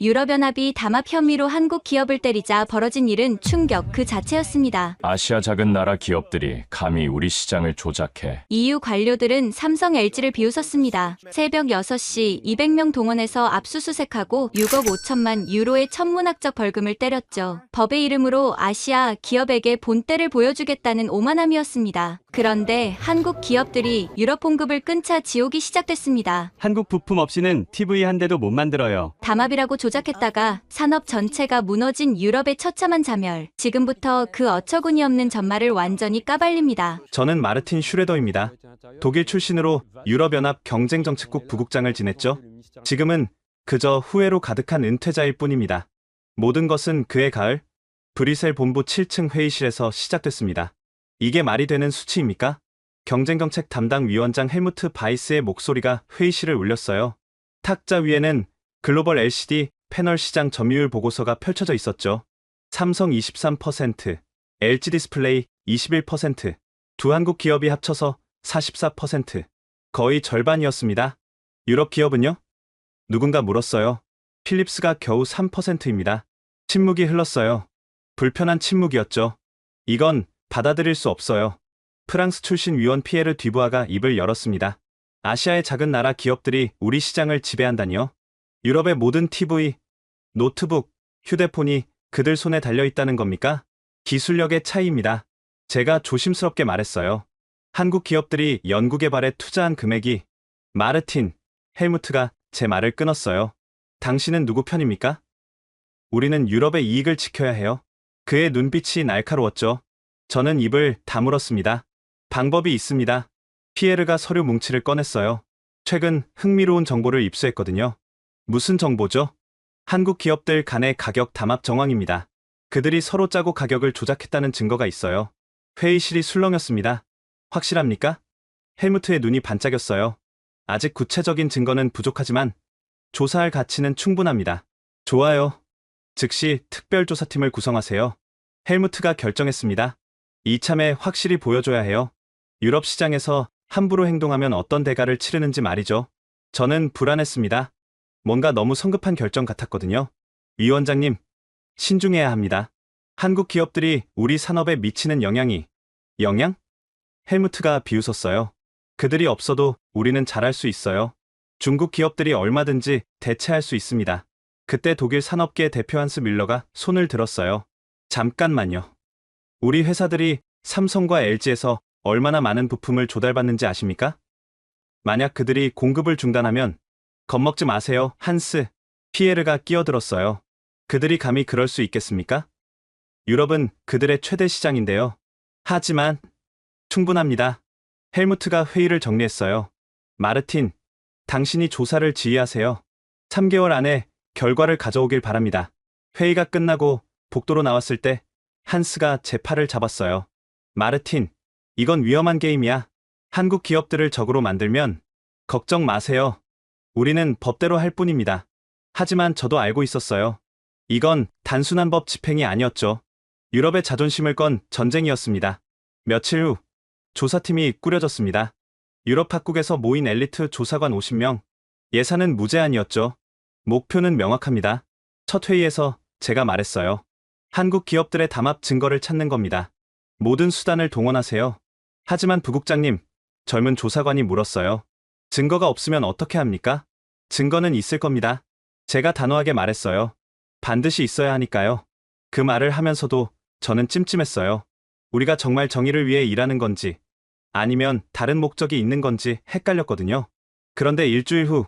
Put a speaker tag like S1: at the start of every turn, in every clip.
S1: 유럽연합이 담합 혐의로 한국 기업을 때리자 벌어진 일은 충격 그 자체였습니다.
S2: 아시아 작은 나라 기업들이 감히 우리 시장을 조작해.
S1: EU 관료들은 삼성 LG를 비웃었습니다. 새벽 6시 200명 동원해서 압수수색하고 6억 5천만 유로의 천문학적 벌금을 때렸죠. 법의 이름으로 아시아 기업에게 본때를 보여주겠다는 오만함이었습니다. 그런데 한국 기업들이 유럽 공급을 끊자 지옥이 시작됐습니다.
S3: 한국 부품 없이는 TV 한 대도 못 만들어요.
S1: 담합이라고 조작했다가 산업 전체가 무너진 유럽의 처참한 자멸. 지금부터 그 어처구니 없는 전말을 완전히 까발립니다.
S4: 저는 마르틴 슈레더입니다. 독일 출신으로 유럽연합 경쟁정책국 부국장을 지냈죠. 지금은 그저 후회로 가득한 은퇴자일 뿐입니다. 모든 것은 그해 가을 브뤼셀 본부 7층 회의실에서 시작됐습니다. 이게 말이 되는 수치입니까? 경쟁정책 담당 위원장 헬무트 바이스의 목소리가 회의실을 울렸어요. 탁자 위에는 글로벌 LCD 패널 시장 점유율 보고서가 펼쳐져 있었죠. 삼성 23%, LG 디스플레이 21%, 두 한국 기업이 합쳐서 44%, 거의 절반이었습니다. 유럽 기업은요? 누군가 물었어요. 필립스가 겨우 3%입니다. 침묵이 흘렀어요. 불편한 침묵이었죠. 이건 받아들일 수 없어요. 프랑스 출신 위원 피에르 듀부아가 입을 열었습니다. 아시아의 작은 나라 기업들이 우리 시장을 지배한다니요? 유럽의 모든 TV, 노트북, 휴대폰이 그들 손에 달려있다는 겁니까? 기술력의 차이입니다. 제가 조심스럽게 말했어요. 한국 기업들이 연구개발에 투자한 금액이 마르틴, 헬무트가 제 말을 끊었어요. 당신은 누구 편입니까? 우리는 유럽의 이익을 지켜야 해요. 그의 눈빛이 날카로웠죠. 저는 입을 다물었습니다. 방법이 있습니다. 피에르가 서류 뭉치를 꺼냈어요. 최근 흥미로운 정보를 입수했거든요. 무슨 정보죠? 한국 기업들 간의 가격 담합 정황입니다. 그들이 서로 짜고 가격을 조작했다는 증거가 있어요. 회의실이 술렁였습니다. 확실합니까? 헬무트의 눈이 반짝였어요. 아직 구체적인 증거는 부족하지만 조사할 가치는 충분합니다. 좋아요. 즉시 특별조사팀을 구성하세요. 헬무트가 결정했습니다. 이참에 확실히 보여줘야 해요. 유럽 시장에서 함부로 행동하면 어떤 대가를 치르는지 말이죠. 저는 불안했습니다. 뭔가 너무 성급한 결정 같았거든요. 위원장님, 신중해야 합니다. 한국 기업들이 우리 산업에 미치는 영향? 헬무트가 비웃었어요. 그들이 없어도 우리는 잘할 수 있어요. 중국 기업들이 얼마든지 대체할 수 있습니다. 그때 독일 산업계 대표 한스 밀러가 손을 들었어요. 잠깐만요. 우리 회사들이 삼성과 LG에서 얼마나 많은 부품을 조달받는지 아십니까? 만약 그들이 공급을 중단하면 겁먹지 마세요, 한스. 피에르가 끼어들었어요. 그들이 감히 그럴 수 있겠습니까? 유럽은 그들의 최대 시장인데요. 하지만 충분합니다. 헬무트가 회의를 정리했어요. 마르틴, 당신이 조사를 지휘하세요. 3개월 안에 결과를 가져오길 바랍니다. 회의가 끝나고 복도로 나왔을 때 한스가 제 팔을 잡았어요. 마르틴, 이건 위험한 게임이야. 한국 기업들을 적으로 만들면 걱정 마세요. 우리는 법대로 할 뿐입니다. 하지만 저도 알고 있었어요. 이건 단순한 법 집행이 아니었죠. 유럽의 자존심을 건 전쟁이었습니다. 며칠 후 조사팀이 꾸려졌습니다. 유럽 각국에서 모인 엘리트 조사관 50명. 예산은 무제한이었죠. 목표는 명확합니다. 첫 회의에서 제가 말했어요. 한국 기업들의 담합 증거를 찾는 겁니다. 모든 수단을 동원하세요. 하지만 부국장님, 젊은 조사관이 물었어요. 증거가 없으면 어떻게 합니까? 증거는 있을 겁니다. 제가 단호하게 말했어요. 반드시 있어야 하니까요. 그 말을 하면서도 저는 찜찜했어요. 우리가 정말 정의를 위해 일하는 건지 아니면 다른 목적이 있는 건지 헷갈렸거든요. 그런데 일주일 후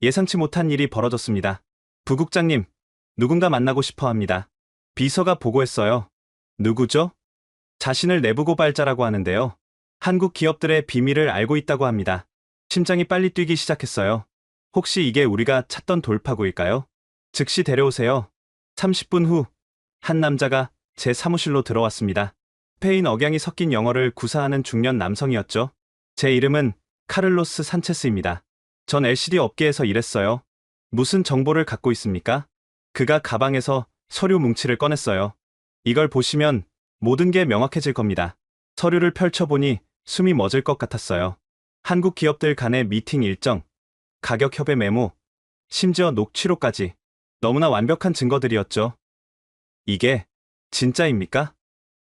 S4: 예상치 못한 일이 벌어졌습니다. 부국장님, 누군가 만나고 싶어 합니다. 비서가 보고했어요. 누구죠? 자신을 내부 고발자라고 하는데요. 한국 기업들의 비밀을 알고 있다고 합니다. 심장이 빨리 뛰기 시작했어요. 혹시 이게 우리가 찾던 돌파구일까요? 즉시 데려오세요. 30분 후, 한 남자가 제 사무실로 들어왔습니다. 스페인 억양이 섞인 영어를 구사하는 중년 남성이었죠. 제 이름은 카를로스 산체스입니다. 전 LCD 업계에서 일했어요. 무슨 정보를 갖고 있습니까? 그가 가방에서 서류 뭉치를 꺼냈어요. 이걸 보시면 모든 게 명확해질 겁니다. 서류를 펼쳐보니 숨이 멎을 것 같았어요. 한국 기업들 간의 미팅 일정, 가격 협의 메모, 심지어 녹취록까지. 너무나 완벽한 증거들이었죠. 이게 진짜입니까?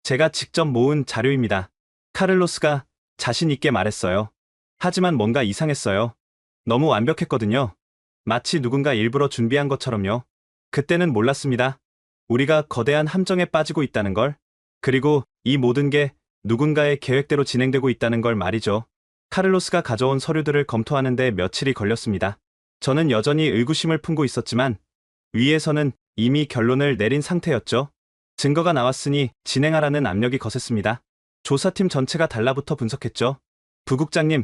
S4: 제가 직접 모은 자료입니다. 카를로스가 자신 있게 말했어요. 하지만 뭔가 이상했어요. 너무 완벽했거든요. 마치 누군가 일부러 준비한 것처럼요. 그때는 몰랐습니다. 우리가 거대한 함정에 빠지고 있다는 걸. 그리고 이 모든 게 누군가의 계획대로 진행되고 있다는 걸 말이죠. 카를로스가 가져온 서류들을 검토하는데 며칠이 걸렸습니다. 저는 여전히 의구심을 품고 있었지만 위에서는 이미 결론을 내린 상태였죠. 증거가 나왔으니 진행하라는 압력이 거셌습니다. 조사팀 전체가 달라붙어 분석했죠. 부국장님,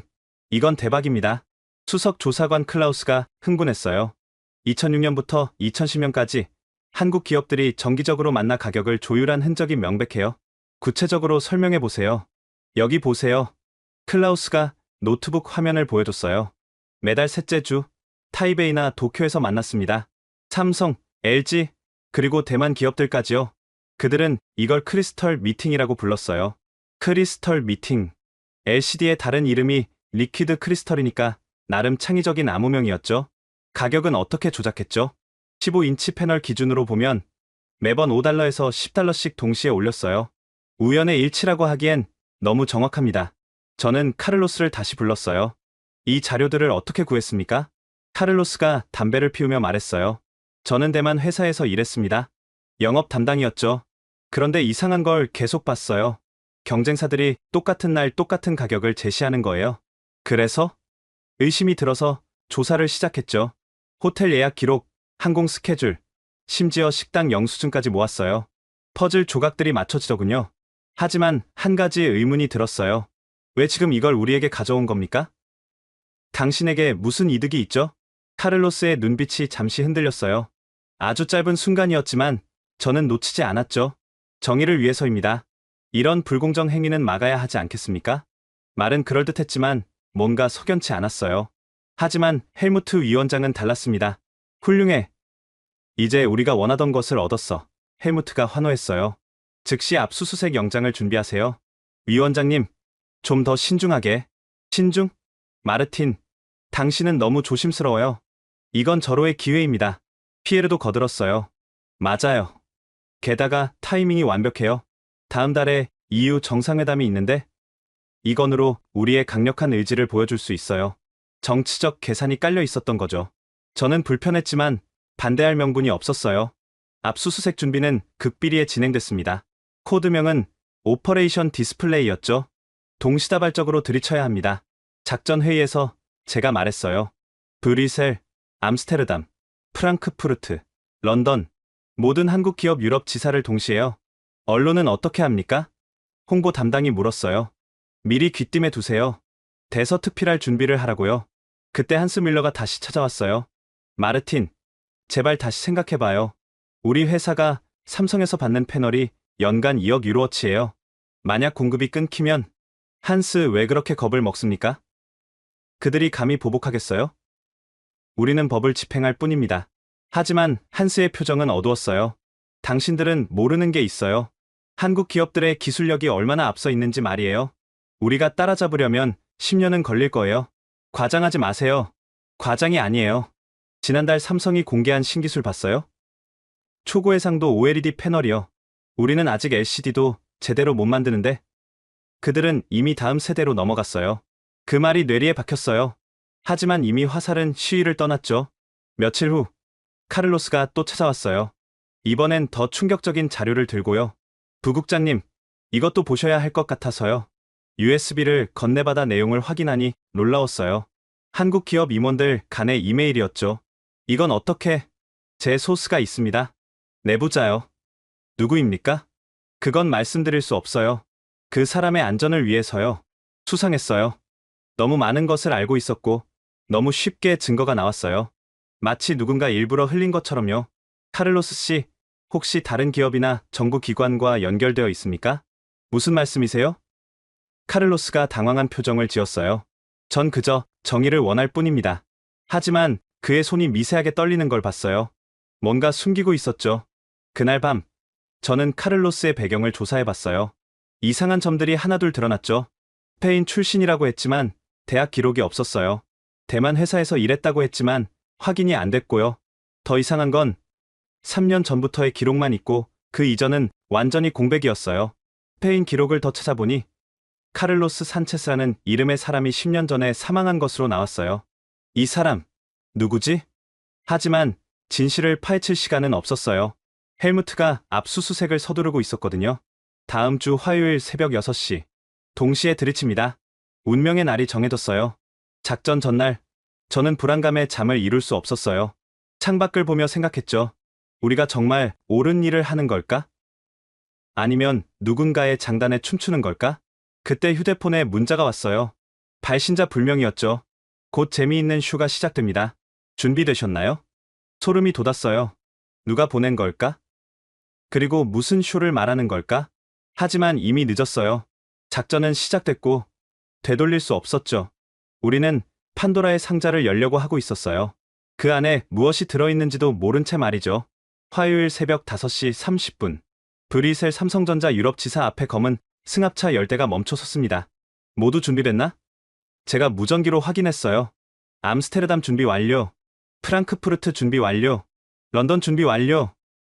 S4: 이건 대박입니다. 수석 조사관 클라우스가 흥분했어요. 2006년부터 2010년까지 한국 기업들이 정기적으로 만나 가격을 조율한 흔적이 명백해요. 구체적으로 설명해 보세요. 여기 보세요. 클라우스가 노트북 화면을 보여줬어요. 매달 셋째 주 타이베이나 도쿄에서 만났습니다. 삼성, LG, 그리고 대만 기업들까지요. 그들은 이걸 크리스털 미팅이라고 불렀어요. 크리스털 미팅. LCD의 다른 이름이 리퀴드 크리스털이니까 나름 창의적인 암호명이었죠. 가격은 어떻게 조작했죠? 15인치 패널 기준으로 보면 매번 $5에서 $10씩 동시에 올렸어요. 우연의 일치라고 하기엔 너무 정확합니다. 저는 카를로스를 다시 불렀어요. 이 자료들을 어떻게 구했습니까? 카를로스가 담배를 피우며 말했어요. 저는 대만 회사에서 일했습니다. 영업 담당이었죠. 그런데 이상한 걸 계속 봤어요. 경쟁사들이 똑같은 날 똑같은 가격을 제시하는 거예요. 그래서 의심이 들어서 조사를 시작했죠. 호텔 예약 기록, 항공 스케줄, 심지어 식당 영수증까지 모았어요. 퍼즐 조각들이 맞춰지더군요. 하지만 한 가지 의문이 들었어요. 왜 지금 이걸 우리에게 가져온 겁니까? 당신에게 무슨 이득이 있죠? 카를로스의 눈빛이 잠시 흔들렸어요. 아주 짧은 순간이었지만 저는 놓치지 않았죠. 정의를 위해서입니다. 이런 불공정 행위는 막아야 하지 않겠습니까? 말은 그럴듯했지만 뭔가 석연치 않았어요. 하지만 헬무트 위원장은 달랐습니다. 훌륭해. 이제 우리가 원하던 것을 얻었어. 헬무트가 환호했어요. 즉시 압수수색 영장을 준비하세요. 위원장님, 좀 더 신중하게. 신중? 마르틴, 당신은 너무 조심스러워요. 이건 절호의 기회입니다. 피에르도 거들었어요. 맞아요. 게다가 타이밍이 완벽해요. 다음 달에 EU 정상회담이 있는데 이건으로 우리의 강력한 의지를 보여줄 수 있어요. 정치적 계산이 깔려 있었던 거죠. 저는 불편했지만 반대할 명분이 없었어요. 압수수색 준비는 극비리에 진행됐습니다. 코드명은 오퍼레이션 디스플레이였죠. 동시다발적으로 들이쳐야 합니다. 작전 회의에서 제가 말했어요. 브뤼셀, 암스테르담, 프랑크푸르트, 런던, 모든 한국 기업 유럽 지사를 동시에요. 언론은 어떻게 합니까? 홍보 담당이 물었어요. 미리 귀띔해 두세요. 대서특필할 준비를 하라고요. 그때 한스 밀러가 다시 찾아왔어요. 마르틴, 제발 다시 생각해봐요. 우리 회사가 삼성에서 받는 패널이 연간 2억 유로어치예요. 만약 공급이 끊기면 한스 왜 그렇게 겁을 먹습니까? 그들이 감히 보복하겠어요? 우리는 법을 집행할 뿐입니다. 하지만 한스의 표정은 어두웠어요. 당신들은 모르는 게 있어요. 한국 기업들의 기술력이 얼마나 앞서 있는지 말이에요. 우리가 따라잡으려면 10년은 걸릴 거예요. 과장하지 마세요. 과장이 아니에요. 지난달 삼성이 공개한 신기술 봤어요? 초고해상도 OLED 패널이요. 우리는 아직 LCD도 제대로 못 만드는데 그들은 이미 다음 세대로 넘어갔어요. 그 말이 뇌리에 박혔어요. 하지만 이미 화살은 시위를 떠났죠. 며칠 후 카를로스가 또 찾아왔어요. 이번엔 더 충격적인 자료를 들고요. 부국장님, 이것도 보셔야 할 것 같아서요. USB를 건네받아 내용을 확인하니 놀라웠어요. 한국 기업 임원들 간의 이메일이었죠. 이건 어떻게? 제 소스가 있습니다. 내부자요. 누구입니까? 그건 말씀드릴 수 없어요. 그 사람의 안전을 위해서요. 수상했어요. 너무 많은 것을 알고 있었고 너무 쉽게 증거가 나왔어요. 마치 누군가 일부러 흘린 것처럼요. 카를로스 씨, 혹시 다른 기업이나 정부 기관과 연결되어 있습니까? 무슨 말씀이세요? 카를로스가 당황한 표정을 지었어요. 전 그저 정의를 원할 뿐입니다. 하지만 그의 손이 미세하게 떨리는 걸 봤어요. 뭔가 숨기고 있었죠. 그날 밤, 저는 카를로스의 배경을 조사해봤어요. 이상한 점들이 하나둘 드러났죠. 스페인 출신이라고 했지만 대학 기록이 없었어요. 대만 회사에서 일했다고 했지만 확인이 안 됐고요. 더 이상한 건 3년 전부터의 기록만 있고 그 이전은 완전히 공백이었어요. 스페인 기록을 더 찾아보니 카를로스 산체스라는 이름의 사람이 10년 전에 사망한 것으로 나왔어요. 이 사람, 누구지? 하지만 진실을 파헤칠 시간은 없었어요. 헬무트가 압수수색을 서두르고 있었거든요. 다음 주 화요일 새벽 6시. 동시에 들이칩니다. 운명의 날이 정해졌어요. 작전 전날, 저는 불안감에 잠을 이룰 수 없었어요. 창밖을 보며 생각했죠. 우리가 정말 옳은 일을 하는 걸까? 아니면 누군가의 장단에 춤추는 걸까? 그때 휴대폰에 문자가 왔어요. 발신자 불명이었죠. 곧 재미있는 쇼가 시작됩니다. 준비되셨나요? 소름이 돋았어요. 누가 보낸 걸까? 그리고 무슨 쇼를 말하는 걸까? 하지만 이미 늦었어요. 작전은 시작됐고 되돌릴 수 없었죠. 우리는 판도라의 상자를 열려고 하고 있었어요. 그 안에 무엇이 들어있는지도 모른 채 말이죠. 화요일 새벽 5시 30분. 브뤼셀 삼성전자 유럽 지사 앞에 검은 승합차 10대가 멈춰섰습니다. 모두 준비됐나? 제가 무전기로 확인했어요. 암스테르담 준비 완료. 프랑크푸르트 준비 완료. 런던 준비 완료.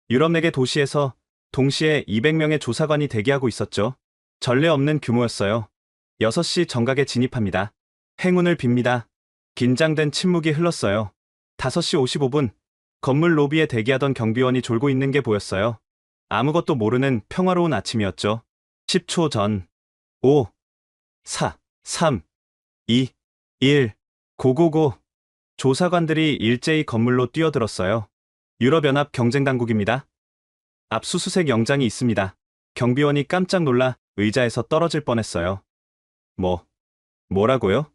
S4: 유럽 4개 도시에서 동시에 200명의 조사관이 대기하고 있었죠. 전례 없는 규모였어요. 6시 정각에 진입합니다. 행운을 빕니다. 긴장된 침묵이 흘렀어요. 5시 55분. 건물 로비에 대기하던 경비원이 졸고 있는 게 보였어요. 아무것도 모르는 평화로운 아침이었죠. 10초 전. 5, 4, 3, 2, 1. 고고고. 조사관들이 일제히 건물로 뛰어들었어요. 유럽연합 경쟁당국입니다. 압수수색 영장이 있습니다. 경비원이 깜짝 놀라 의자에서 떨어질 뻔했어요. 뭐라고요?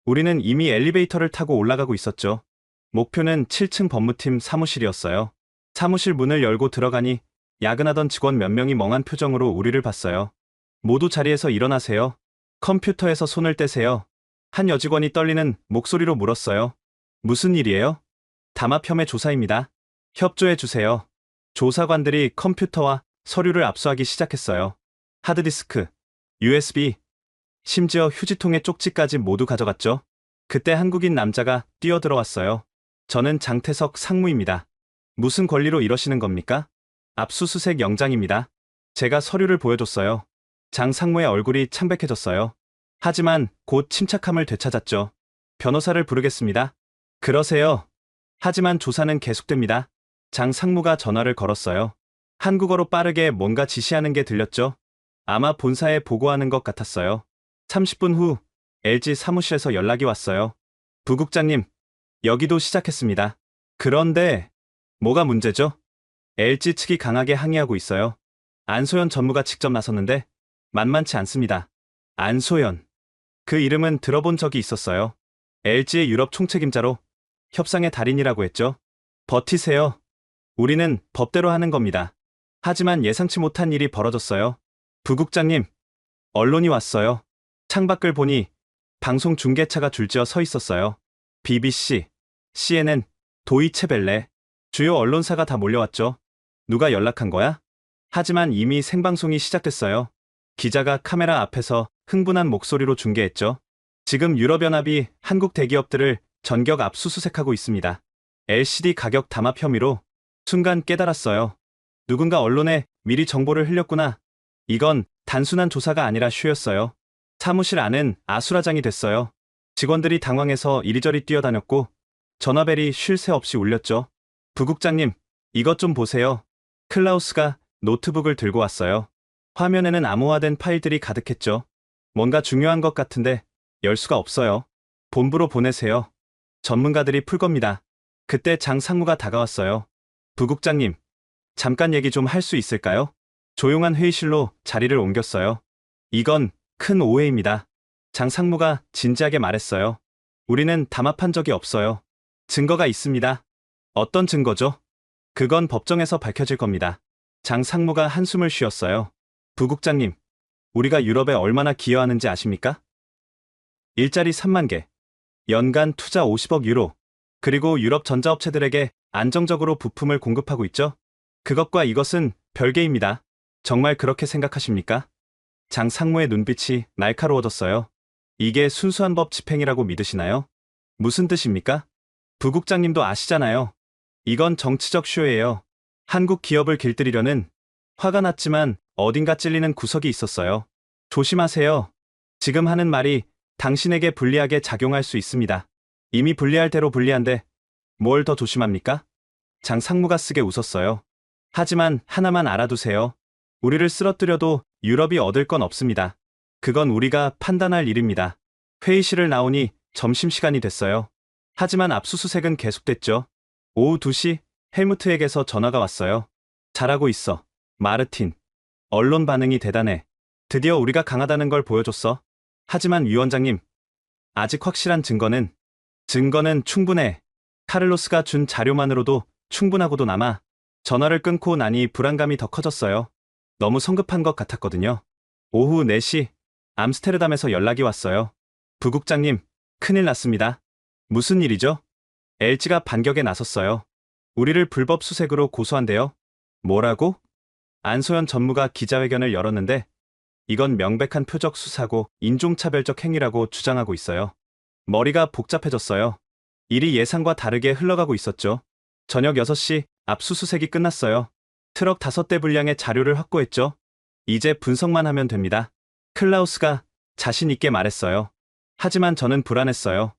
S4: 우리는 이미 엘리베이터를 타고 올라가고 있었죠. 목표는 7층 법무팀 사무실이었어요. 사무실 문을 열고 들어가니 야근하던 직원 몇 명이 멍한 표정으로 우리를 봤어요. 모두 자리에서 일어나세요. 컴퓨터에서 손을 떼세요. 한 여직원이 떨리는 목소리로 물었어요. 무슨 일이에요? 담합 혐의 조사입니다. 협조해 주세요. 조사관들이 컴퓨터와 서류를 압수하기 시작했어요. 하드디스크, USB, 심지어 휴지통의 쪽지까지 모두 가져갔죠. 그때 한국인 남자가 뛰어들어왔어요. 저는 장태석 상무입니다. 무슨 권리로 이러시는 겁니까? 압수수색 영장입니다. 제가 서류를 보여줬어요. 장 상무의 얼굴이 창백해졌어요. 하지만 곧 침착함을 되찾았죠. 변호사를 부르겠습니다. 그러세요. 하지만 조사는 계속됩니다. 장 상무가 전화를 걸었어요. 한국어로 빠르게 뭔가 지시하는 게 들렸죠. 아마 본사에 보고하는 것 같았어요. 30분 후 LG 사무실에서 연락이 왔어요. 부국장님, 여기도 시작했습니다. 그런데 뭐가 문제죠? LG 측이 강하게 항의하고 있어요. 안소연 전무가 직접 나섰는데 만만치 않습니다. 안소연. 그 이름은 들어본 적이 있었어요. LG의 유럽 총책임자로 협상의 달인이라고 했죠. 버티세요. 우리는 법대로 하는 겁니다. 하지만 예상치 못한 일이 벌어졌어요. 부국장님, 언론이 왔어요. 창밖을 보니 방송 중계차가 줄지어 서 있었어요. BBC, CNN, 도이체벨레, 주요 언론사가 다 몰려왔죠. 누가 연락한 거야? 하지만 이미 생방송이 시작됐어요. 기자가 카메라 앞에서 흥분한 목소리로 중계했죠. 지금 유럽연합이 한국 대기업들을 전격 압수수색하고 있습니다. LCD 가격 담합 혐의로. 순간 깨달았어요. 누군가 언론에 미리 정보를 흘렸구나. 이건 단순한 조사가 아니라 쇼였어요. 사무실 안은 아수라장이 됐어요. 직원들이 당황해서 이리저리 뛰어다녔고 전화벨이 쉴 새 없이 울렸죠. 부국장님, 이것 좀 보세요. 클라우스가 노트북을 들고 왔어요. 화면에는 암호화된 파일들이 가득했죠. 뭔가 중요한 것 같은데 열 수가 없어요. 본부로 보내세요. 전문가들이 풀 겁니다. 그때 장 상무가 다가왔어요. 부국장님, 잠깐 얘기 좀 할 수 있을까요? 조용한 회의실로 자리를 옮겼어요. 이건 큰 오해입니다. 장 상무가 진지하게 말했어요. 우리는 담합한 적이 없어요. 증거가 있습니다. 어떤 증거죠? 그건 법정에서 밝혀질 겁니다. 장 상무가 한숨을 쉬었어요. 부국장님, 우리가 유럽에 얼마나 기여하는지 아십니까? 일자리 3만 개, 연간 투자 50억 유로, 그리고 유럽 전자업체들에게 안정적으로 부품을 공급하고 있죠? 그것과 이것은 별개입니다. 정말 그렇게 생각하십니까? 장 상무의 눈빛이 날카로워졌어요. 이게 순수한 법 집행이라고 믿으시나요? 무슨 뜻입니까? 부국장님도 아시잖아요. 이건 정치적 쇼예요. 한국 기업을 길들이려는 화가 났지만 어딘가 찔리는 구석이 있었어요. 조심하세요. 지금 하는 말이 당신에게 불리하게 작용할 수 있습니다. 이미 불리할 대로 불리한데 뭘 더 조심합니까? 장 상무가 쓰게 웃었어요. 하지만 하나만 알아두세요. 우리를 쓰러뜨려도 유럽이 얻을 건 없습니다. 그건 우리가 판단할 일입니다. 회의실을 나오니 점심시간이 됐어요. 하지만 압수수색은 계속됐죠. 오후 2시 헬무트에게서 전화가 왔어요. 잘하고 있어, 마르틴. 언론 반응이 대단해. 드디어 우리가 강하다는 걸 보여줬어. 하지만 위원장님, 아직 확실한 증거는 충분해. 카를로스가 준 자료만으로도 충분하고도 남아. 전화를 끊고 나니 불안감이 더 커졌어요. 너무 성급한 것 같았거든요. 오후 4시 암스테르담에서 연락이 왔어요. 부국장님, 큰일 났습니다. 무슨 일이죠? LG가 반격에 나섰어요. 우리를 불법 수색으로 고소한대요. 뭐라고? 안소연 전무가 기자회견을 열었는데 이건 명백한 표적 수사고 인종차별적 행위라고 주장하고 있어요. 머리가 복잡해졌어요. 일이 예상과 다르게 흘러가고 있었죠. 저녁 6시 압수수색이 끝났어요. 트럭 5대 분량의 자료를 확보했죠. 이제 분석만 하면 됩니다. 클라우스가 자신 있게 말했어요. 하지만 저는 불안했어요.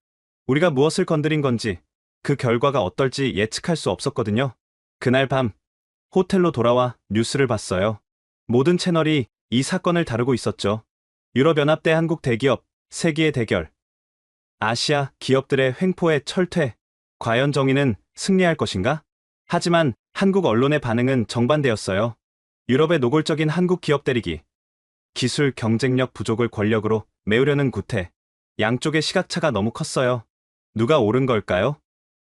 S4: 우리가 무엇을 건드린 건지, 그 결과가 어떨지 예측할 수 없었거든요. 그날 밤 호텔로 돌아와 뉴스를 봤어요. 모든 채널이 이 사건을 다루고 있었죠. 유럽연합 대 한국 대기업, 세기의 대결. 아시아 기업들의 횡포에 철퇴. 과연 정의는 승리할 것인가? 하지만 한국 언론의 반응은 정반대였어요. 유럽의 노골적인 한국 기업 때리기. 기술 경쟁력 부족을 권력으로 메우려는 구태. 양쪽의 시각차가 너무 컸어요. 누가 옳은 걸까요?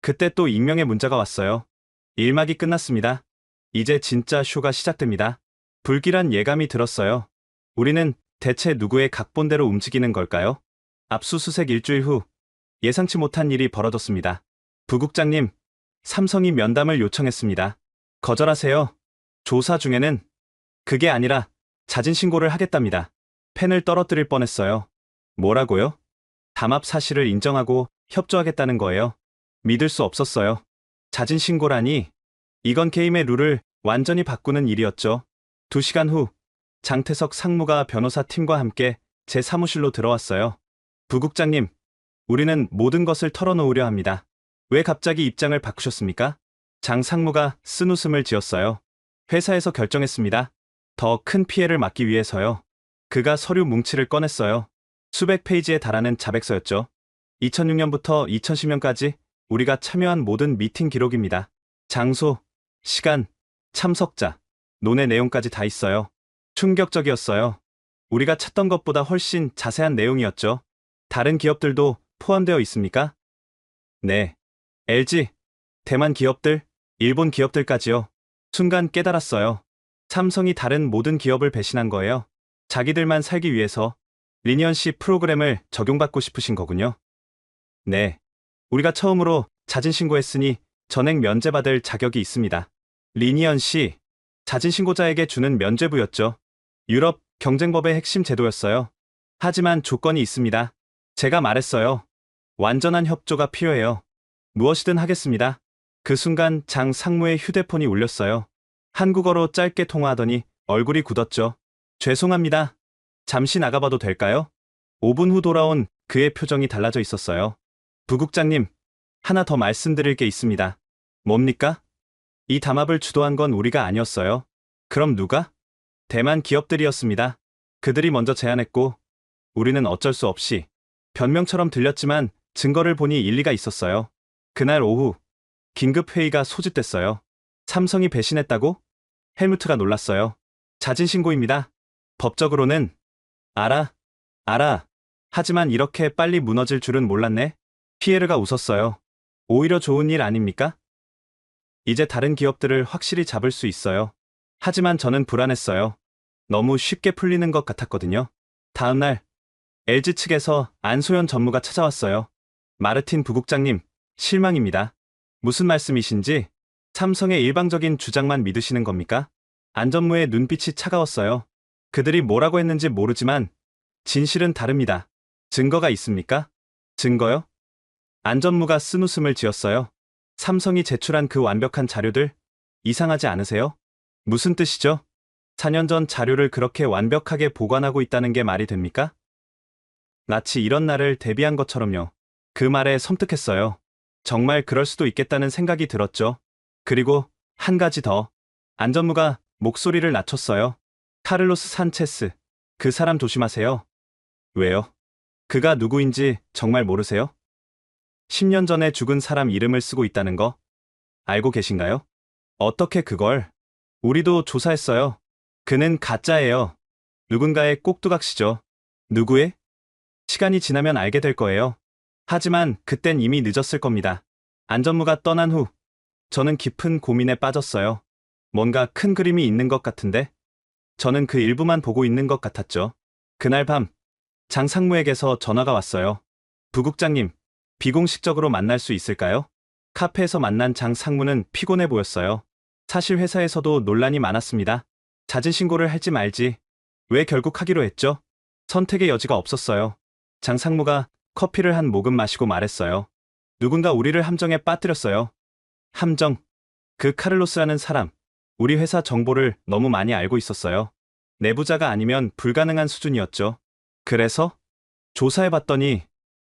S4: 그때 또 익명의 문자가 왔어요. 일막이 끝났습니다. 이제 진짜 쇼가 시작됩니다. 불길한 예감이 들었어요. 우리는 대체 누구의 각본대로 움직이는 걸까요? 압수수색 일주일 후 예상치 못한 일이 벌어졌습니다. 부국장님, 삼성이 면담을 요청했습니다. 거절하세요. 조사 중에는 그게 아니라 자진 신고를 하겠답니다. 펜을 떨어뜨릴 뻔했어요. 뭐라고요? 담합 사실을 인정하고 협조하겠다는 거예요. 믿을 수 없었어요. 자진 신고라니. 이건 게임의 룰을 완전히 바꾸는 일이었죠. 2시간 후 장태석 상무가 변호사 팀과 함께 제 사무실로 들어왔어요. 부국장님, 우리는 모든 것을 털어놓으려 합니다. 왜 갑자기 입장을 바꾸셨습니까? 장 상무가 쓴웃음을 지었어요. 회사에서 결정했습니다. 더 큰 피해를 막기 위해서요. 그가 서류 뭉치를 꺼냈어요. 수백 페이지에 달하는 자백서였죠. 2006년부터 2010년까지 우리가 참여한 모든 미팅 기록입니다. 장소, 시간, 참석자, 논의 내용까지 다 있어요. 충격적이었어요. 우리가 찾던 것보다 훨씬 자세한 내용이었죠. 다른 기업들도 포함되어 있습니까? 네. LG, 대만 기업들, 일본 기업들까지요. 순간 깨달았어요. 삼성이 다른 모든 기업을 배신한 거예요. 자기들만 살기 위해서 리니언시 프로그램을 적용받고 싶으신 거군요. 네. 우리가 처음으로 자진 신고했으니 전액 면제받을 자격이 있습니다. 리니언시, 자진 신고자에게 주는 면죄부였죠. 유럽 경쟁법의 핵심 제도였어요. 하지만 조건이 있습니다. 제가 말했어요. 완전한 협조가 필요해요. 무엇이든 하겠습니다. 그 순간 장 상무의 휴대폰이 울렸어요. 한국어로 짧게 통화하더니 얼굴이 굳었죠. 죄송합니다. 잠시 나가봐도 될까요? 5분 후 돌아온 그의 표정이 달라져 있었어요. 부국장님, 하나 더 말씀드릴 게 있습니다. 뭡니까? 이 담합을 주도한 건 우리가 아니었어요. 그럼 누가? 대만 기업들이었습니다. 그들이 먼저 제안했고 우리는 어쩔 수 없이, 변명처럼 들렸지만 증거를 보니 일리가 있었어요. 그날 오후 긴급 회의가 소집됐어요. 삼성이 배신했다고? 헬무트가 놀랐어요. 자진 신고입니다. 법적으로는. 알아. 하지만 이렇게 빨리 무너질 줄은 몰랐네. 피에르가 웃었어요. 오히려 좋은 일 아닙니까? 이제 다른 기업들을 확실히 잡을 수 있어요. 하지만 저는 불안했어요. 너무 쉽게 풀리는 것 같았거든요. 다음 날 LG 측에서 안소연 전무가 찾아왔어요. 마르틴 부국장님, 실망입니다. 무슨 말씀이신지? 삼성의 일방적인 주장만 믿으시는 겁니까? 안 전무의 눈빛이 차가웠어요. 그들이 뭐라고 했는지 모르지만 진실은 다릅니다. 증거가 있습니까? 증거요? 안 전무가 쓴웃음을 지었어요. 삼성이 제출한 그 완벽한 자료들, 이상하지 않으세요? 무슨 뜻이죠? 4년 전 자료를 그렇게 완벽하게 보관하고 있다는 게 말이 됩니까? 마치 이런 날을 대비한 것처럼요. 그 말에 섬뜩했어요. 정말 그럴 수도 있겠다는 생각이 들었죠. 그리고 한 가지 더. 안전무가 목소리를 낮췄어요. 카를로스 산체스. 그 사람 조심하세요. 왜요? 그가 누구인지 정말 모르세요? 10년 전에 죽은 사람 이름을 쓰고 있다는 거 알고 계신가요? 어떻게 그걸? 우리도 조사했어요. 그는 가짜예요. 누군가의 꼭두각시죠. 누구의? 시간이 지나면 알게 될 거예요. 하지만 그땐 이미 늦었을 겁니다. 안전무가 떠난 후 저는 깊은 고민에 빠졌어요. 뭔가 큰 그림이 있는 것 같은데 저는 그 일부만 보고 있는 것 같았죠. 그날 밤 장상무에게서 전화가 왔어요. 부국장님, 비공식적으로 만날 수 있을까요? 카페에서 만난 장상무는 피곤해 보였어요. 사실 회사에서도 논란이 많았습니다. 잦은 신고를 할지 말지. 왜 결국 하기로 했죠? 선택의 여지가 없었어요. 장상무가 커피를 한 모금 마시고 말했어요. 누군가 우리를 함정에 빠뜨렸어요. 함정. 그 카를로스라는 사람. 우리 회사 정보를 너무 많이 알고 있었어요. 내부자가 아니면 불가능한 수준이었죠. 그래서 조사해봤더니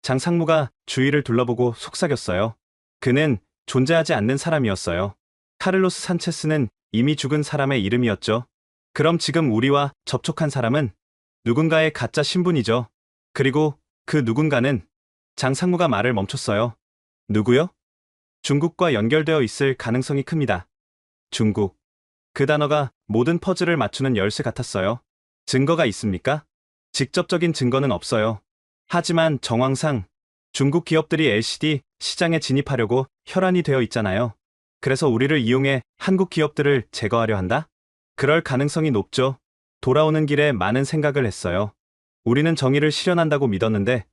S4: 장상무가 주위를 둘러보고 속삭였어요. 그는 존재하지 않는 사람이었어요. 카를로스 산체스는 이미 죽은 사람의 이름이었죠. 그럼 지금 우리와 접촉한 사람은 누군가의 가짜 신분이죠. 그리고 그 누군가는 장상무가 말을 멈췄어요. 누구요? 중국과 연결되어 있을 가능성이 큽니다. 중국. 그 단어가 모든 퍼즐을 맞추는 열쇠 같았어요. 증거가 있습니까? 직접적인 증거는 없어요. 하지만 정황상 중국 기업들이 LCD 시장에 진입하려고 혈안이 되어 있잖아요. 그래서 우리를 이용해 한국 기업들을 제거하려 한다? 그럴 가능성이 높죠. 돌아오는 길에 많은 생각을 했어요. 우리는 정의를 실현한다고 믿었는데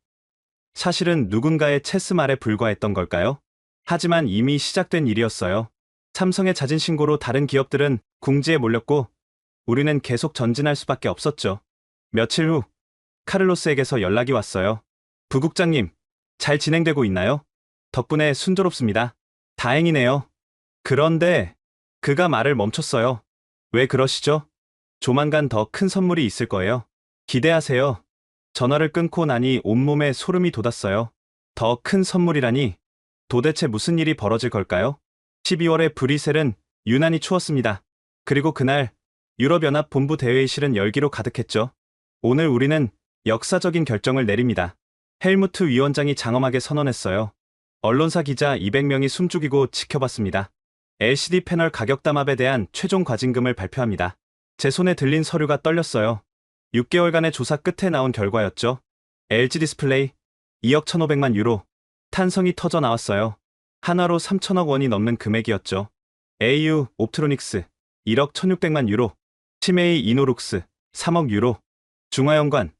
S4: 사실은 누군가의 체스말에 불과했던 걸까요? 하지만 이미 시작된 일이었어요. 삼성의 잦은 신고로 다른 기업들은 궁지에 몰렸고 우리는 계속 전진할 수밖에 없었죠. 며칠 후 카를로스에게서 연락이 왔어요. 부국장님, 잘 진행되고 있나요? 덕분에 순조롭습니다. 다행이네요. 그런데 그가 말을 멈췄어요. 왜 그러시죠? 조만간 더 큰 선물이 있을 거예요. 기대하세요. 전화를 끊고 나니 온몸에 소름이 돋았어요. 더 큰 선물이라니 도대체 무슨 일이 벌어질 걸까요? 12월에 브뤼셀은 유난히 추웠습니다. 그리고 그날 유럽연합 본부 대회의실은 열기로 가득했죠. 오늘 우리는 역사적인 결정을 내립니다. 헬무트 위원장이 장엄하게 선언했어요. 언론사 기자 200명이 숨죽이고 지켜봤습니다. LCD 패널 가격 담합에 대한 최종 과징금을 발표합니다. 제 손에 들린 서류가 떨렸어요. 6개월간의 조사 끝에 나온 결과였죠. LG 디스플레이 2억 1,500만 유로. 탄성이 터져 나왔어요. 하나로 3천억 원이 넘는 금액이었죠. AU 옵트로닉스 1억 1,600만 유로. 치메이 이노룩스 3억 유로. 중화연관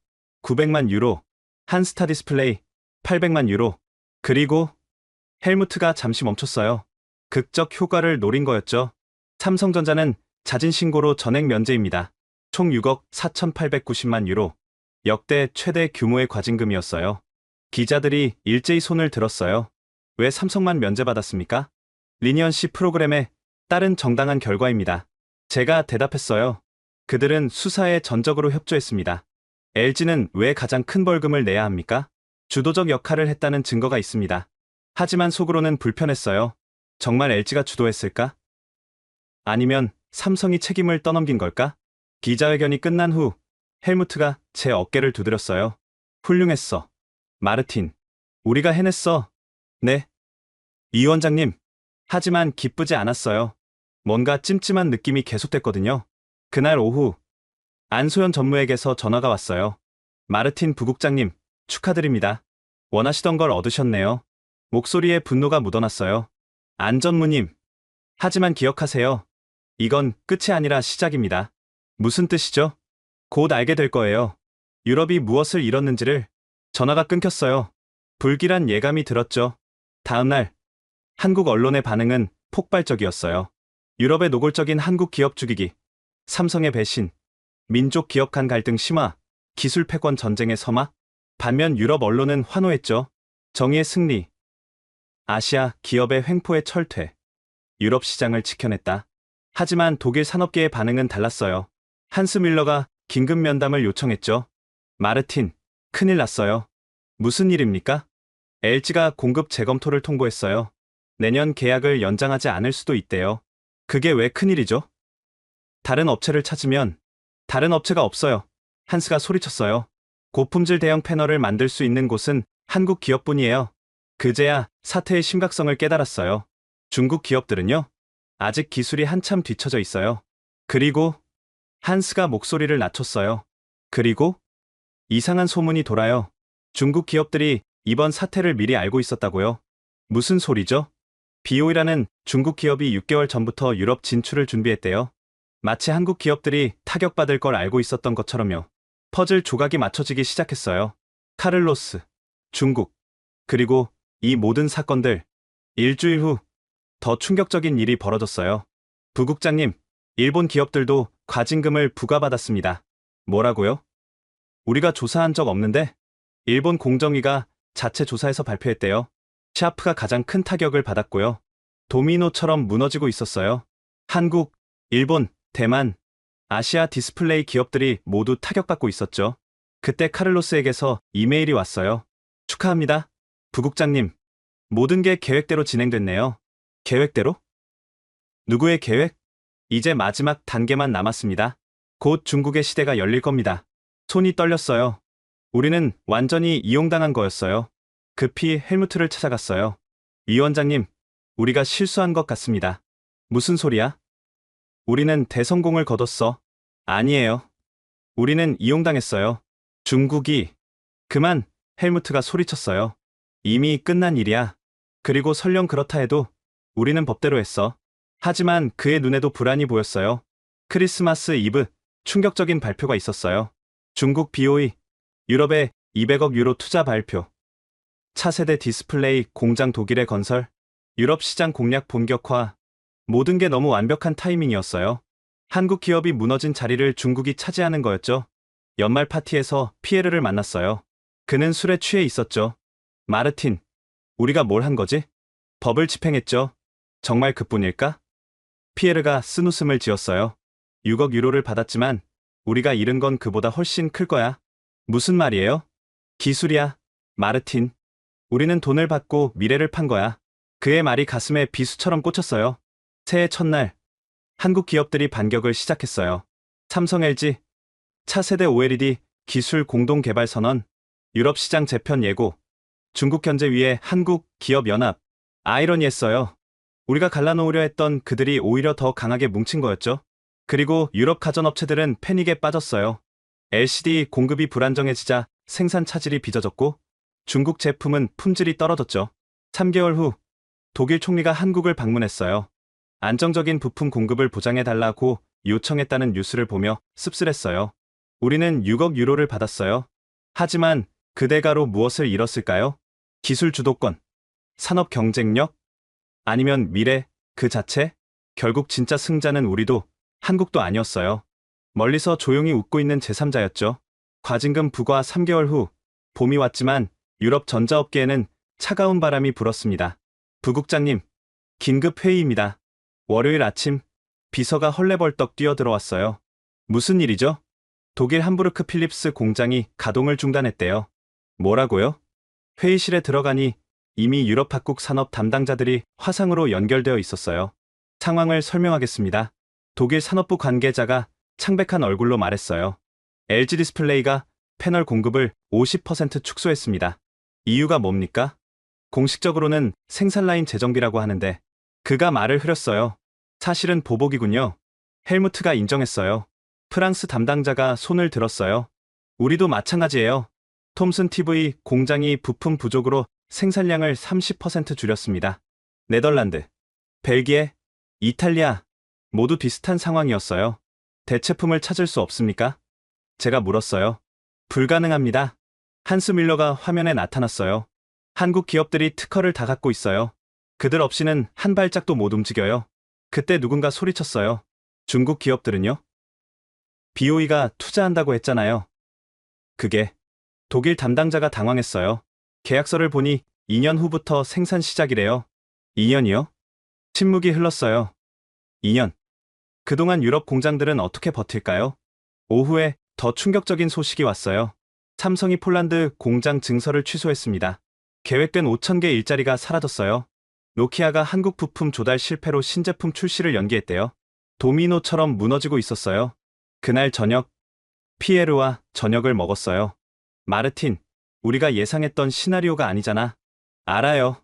S4: 900만 유로. 한스타 디스플레이 800만 유로. 그리고 헬무트가 잠시 멈췄어요. 극적 효과를 노린 거였죠. 삼성전자는 잦은 신고로 전액 면제입니다. 총 6억 4,890만 유로. 역대 최대 규모의 과징금이었어요. 기자들이 일제히 손을 들었어요. 왜 삼성만 면제받았습니까? 리니언시 프로그램에 따른 정당한 결과입니다. 제가 대답했어요. 그들은 수사에 전적으로 협조했습니다. LG는 왜 가장 큰 벌금을 내야 합니까? 주도적 역할을 했다는 증거가 있습니다. 하지만 속으로는 불편했어요. 정말 LG가 주도했을까? 아니면 삼성이 책임을 떠넘긴 걸까? 기자회견이 끝난 후 헬무트가 제 어깨를 두드렸어요. 훌륭했어. 마르틴. 우리가 해냈어. 네. 위원장님. 하지만 기쁘지 않았어요. 뭔가 찜찜한 느낌이 계속됐거든요. 그날 오후 안소연 전무에게서 전화가 왔어요. 마르틴 부국장님, 축하드립니다. 원하시던 걸 얻으셨네요. 목소리에 분노가 묻어났어요. 안 전무님. 하지만 기억하세요. 이건 끝이 아니라 시작입니다. 무슨 뜻이죠? 곧 알게 될 거예요. 유럽이 무엇을 잃었는지를. 전화가 끊겼어요. 불길한 예감이 들었죠. 다음 날 한국 언론의 반응은 폭발적이었어요. 유럽의 노골적인 한국 기업 죽이기, 삼성의 배신, 민족 기업 간 갈등 심화, 기술 패권 전쟁의 서막. 반면 유럽 언론은 환호했죠. 정의의 승리, 아시아 기업의 횡포의 철퇴, 유럽 시장을 지켜냈다. 하지만 독일 산업계의 반응은 달랐어요. 한스 밀러가 긴급 면담을 요청했죠. 마르틴, 큰일 났어요. 무슨 일입니까? LG가 공급 재검토를 통보했어요. 내년 계약을 연장하지 않을 수도 있대요. 그게 왜 큰일이죠? 다른 업체를 찾으면 다른 업체가 없어요. 한스가 소리쳤어요. 고품질 대형 패널을 만들 수 있는 곳은 한국 기업뿐이에요. 그제야 사태의 심각성을 깨달았어요. 중국 기업들은요, 아직 기술이 한참 뒤처져 있어요. 그리고 한스가 목소리를 낮췄어요. 그리고 이상한 소문이 돌아요. 중국 기업들이 이번 사태를 미리 알고 있었다고요. 무슨 소리죠? BOE라는 중국 기업이 6개월 전부터 유럽 진출을 준비했대요. 마치 한국 기업들이 타격받을 걸 알고 있었던 것처럼요. 퍼즐 조각이 맞춰지기 시작했어요. 카를로스, 중국, 그리고 이 모든 사건들. 일주일 후 더 충격적인 일이 벌어졌어요. 부국장님, 일본 기업들도 과징금을 부과받았습니다. 뭐라고요? 우리가 조사한 적 없는데? 일본 공정위가 자체 조사해서 발표했대요. 샤프가 가장 큰 타격을 받았고요. 도미노처럼 무너지고 있었어요. 한국, 일본, 대만, 아시아 디스플레이 기업들이 모두 타격받고 있었죠. 그때 카를로스에게서 이메일이 왔어요. 축하합니다. 부국장님, 모든 게 계획대로 진행됐네요. 계획대로? 누구의 계획? 이제 마지막 단계만 남았습니다. 곧 중국의 시대가 열릴 겁니다. 손이 떨렸어요. 우리는 완전히 이용당한 거였어요. 급히 헬무트를 찾아갔어요. 위원장님, 우리가 실수한 것 같습니다. 무슨 소리야? 우리는 대성공을 거뒀어. 아니에요. 우리는 이용당했어요. 중국이. 그만, 헬무트가 소리쳤어요. 이미 끝난 일이야. 그리고 설령 그렇다 해도 우리는 법대로 했어. 하지만 그의 눈에도 불안이 보였어요. 크리스마스 이브, 충격적인 발표가 있었어요. 중국 BOE, 유럽에 200억 유로 투자 발표. 차세대 디스플레이 공장 독일의 건설, 유럽 시장 공략 본격화. 모든 게 너무 완벽한 타이밍이었어요. 한국 기업이 무너진 자리를 중국이 차지하는 거였죠. 연말 파티에서 피에르를 만났어요. 그는 술에 취해 있었죠. 마르틴, 우리가 뭘 한 거지? 법을 집행했죠. 정말 그뿐일까? 피에르가 쓴웃음을 지었어요. 6억 유로를 받았지만 우리가 잃은 건 그보다 훨씬 클 거야. 무슨 말이에요? 기술이야, 마르틴. 우리는 돈을 받고 미래를 판 거야. 그의 말이 가슴에 비수처럼 꽂혔어요. 새해 첫날, 한국 기업들이 반격을 시작했어요. 삼성 LG, 차세대 OLED 기술 공동 개발 선언, 유럽 시장 재편 예고, 중국 견제 위에 한국 기업 연합. 아이러니했어요. 우리가 갈라놓으려 했던 그들이 오히려 더 강하게 뭉친 거였죠. 그리고 유럽 가전업체들은 패닉에 빠졌어요. LCD 공급이 불안정해지자 생산 차질이 빚어졌고 중국 제품은 품질이 떨어졌죠. 3개월 후 독일 총리가 한국을 방문했어요. 안정적인 부품 공급을 보장해달라고 요청했다는 뉴스를 보며 씁쓸했어요. 우리는 6억 유로를 받았어요. 하지만 그 대가로 무엇을 잃었을까요? 기술 주도권, 산업 경쟁력, 아니면 미래 그 자체? 결국 진짜 승자는 우리도 한국도 아니었어요. 멀리서 조용히 웃고 있는 제3자였죠. 과징금 부과 3개월 후 봄이 왔지만 유럽 전자업계에는 차가운 바람이 불었습니다. 부국장님, 긴급 회의입니다. 월요일 아침 비서가 헐레벌떡 뛰어들어왔어요. 무슨 일이죠? 독일 함부르크 필립스 공장이 가동을 중단했대요. 뭐라고요? 회의실에 들어가니 이미 유럽 각국 산업 담당자들이 화상으로 연결되어 있었어요. 상황을 설명하겠습니다. 독일 산업부 관계자가 창백한 얼굴로 말했어요. LG 디스플레이가 패널 공급을 50% 축소했습니다. 이유가 뭡니까? 공식적으로는 생산라인 재정비라고 하는데 그가 말을 흐렸어요. 사실은 보복이군요. 헬무트가 인정했어요. 프랑스 담당자가 손을 들었어요. 우리도 마찬가지예요. 톰슨 TV 공장이 부품 부족으로 생산량을 30% 줄였습니다. 네덜란드, 벨기에, 이탈리아 모두 비슷한 상황이었어요. 대체품을 찾을 수 없습니까? 제가 물었어요. 불가능합니다. 한스 밀러가 화면에 나타났어요. 한국 기업들이 특허를 다 갖고 있어요. 그들 없이는 한 발짝도 못 움직여요. 그때 누군가 소리쳤어요. 중국 기업들은요? BOE가 투자한다고 했잖아요. 그게 독일 담당자가 당황했어요. 계약서를 보니 2년 후부터 생산 시작이래요. 2년이요? 침묵이 흘렀어요. 2년. 그동안 유럽 공장들은 어떻게 버틸까요? 오후에 더 충격적인 소식이 왔어요. 삼성이 폴란드 공장 증설을 취소했습니다. 계획된 5,000개 일자리가 사라졌어요. 노키아가 한국 부품 조달 실패로 신제품 출시를 연기했대요. 도미노처럼 무너지고 있었어요. 그날 저녁, 피에르와 저녁을 먹었어요. 마르틴, 우리가 예상했던 시나리오가 아니잖아. 알아요.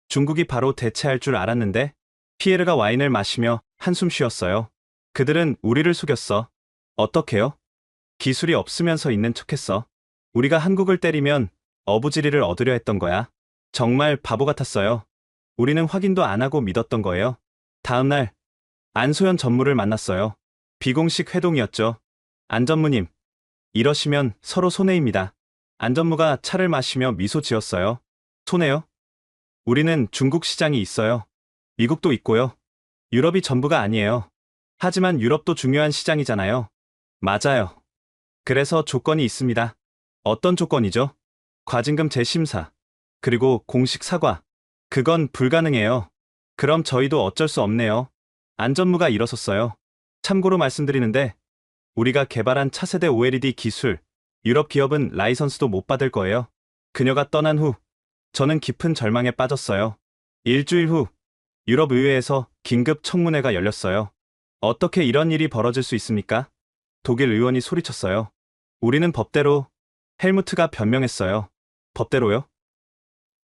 S4: 중국이 바로 대체할 줄 알았는데. 피에르가 와인을 마시며 한숨 쉬었어요. 그들은 우리를 속였어. 어떻게요? 기술이 없으면서 있는 척했어. 우리가 한국을 때리면 어부지리를 얻으려 했던 거야. 정말 바보 같았어요. 우리는 확인도 안 하고 믿었던 거예요. 다음 날 안소연 전무를 만났어요. 비공식 회동이었죠. 안 전무님, 이러시면 서로 손해입니다. 안 전무가 차를 마시며 미소 지었어요. 손해요? 우리는 중국 시장이 있어요. 미국도 있고요. 유럽이 전부가 아니에요. 하지만 유럽도 중요한 시장이잖아요. 맞아요. 그래서 조건이 있습니다. 어떤 조건이죠? 과징금 재심사, 그리고 공식 사과. 그건 불가능해요. 그럼 저희도 어쩔 수 없네요. 안 전무가 일어섰어요. 참고로 말씀드리는데 우리가 개발한 차세대 OLED 기술, 유럽 기업은 라이선스도 못 받을 거예요. 그녀가 떠난 후 저는 깊은 절망에 빠졌어요. 일주일 후 유럽 의회에서 긴급 청문회가 열렸어요. 어떻게 이런 일이 벌어질 수 있습니까? 독일 의원이 소리쳤어요. 우리는 법대로. 헬무트가 변명했어요. 법대로요?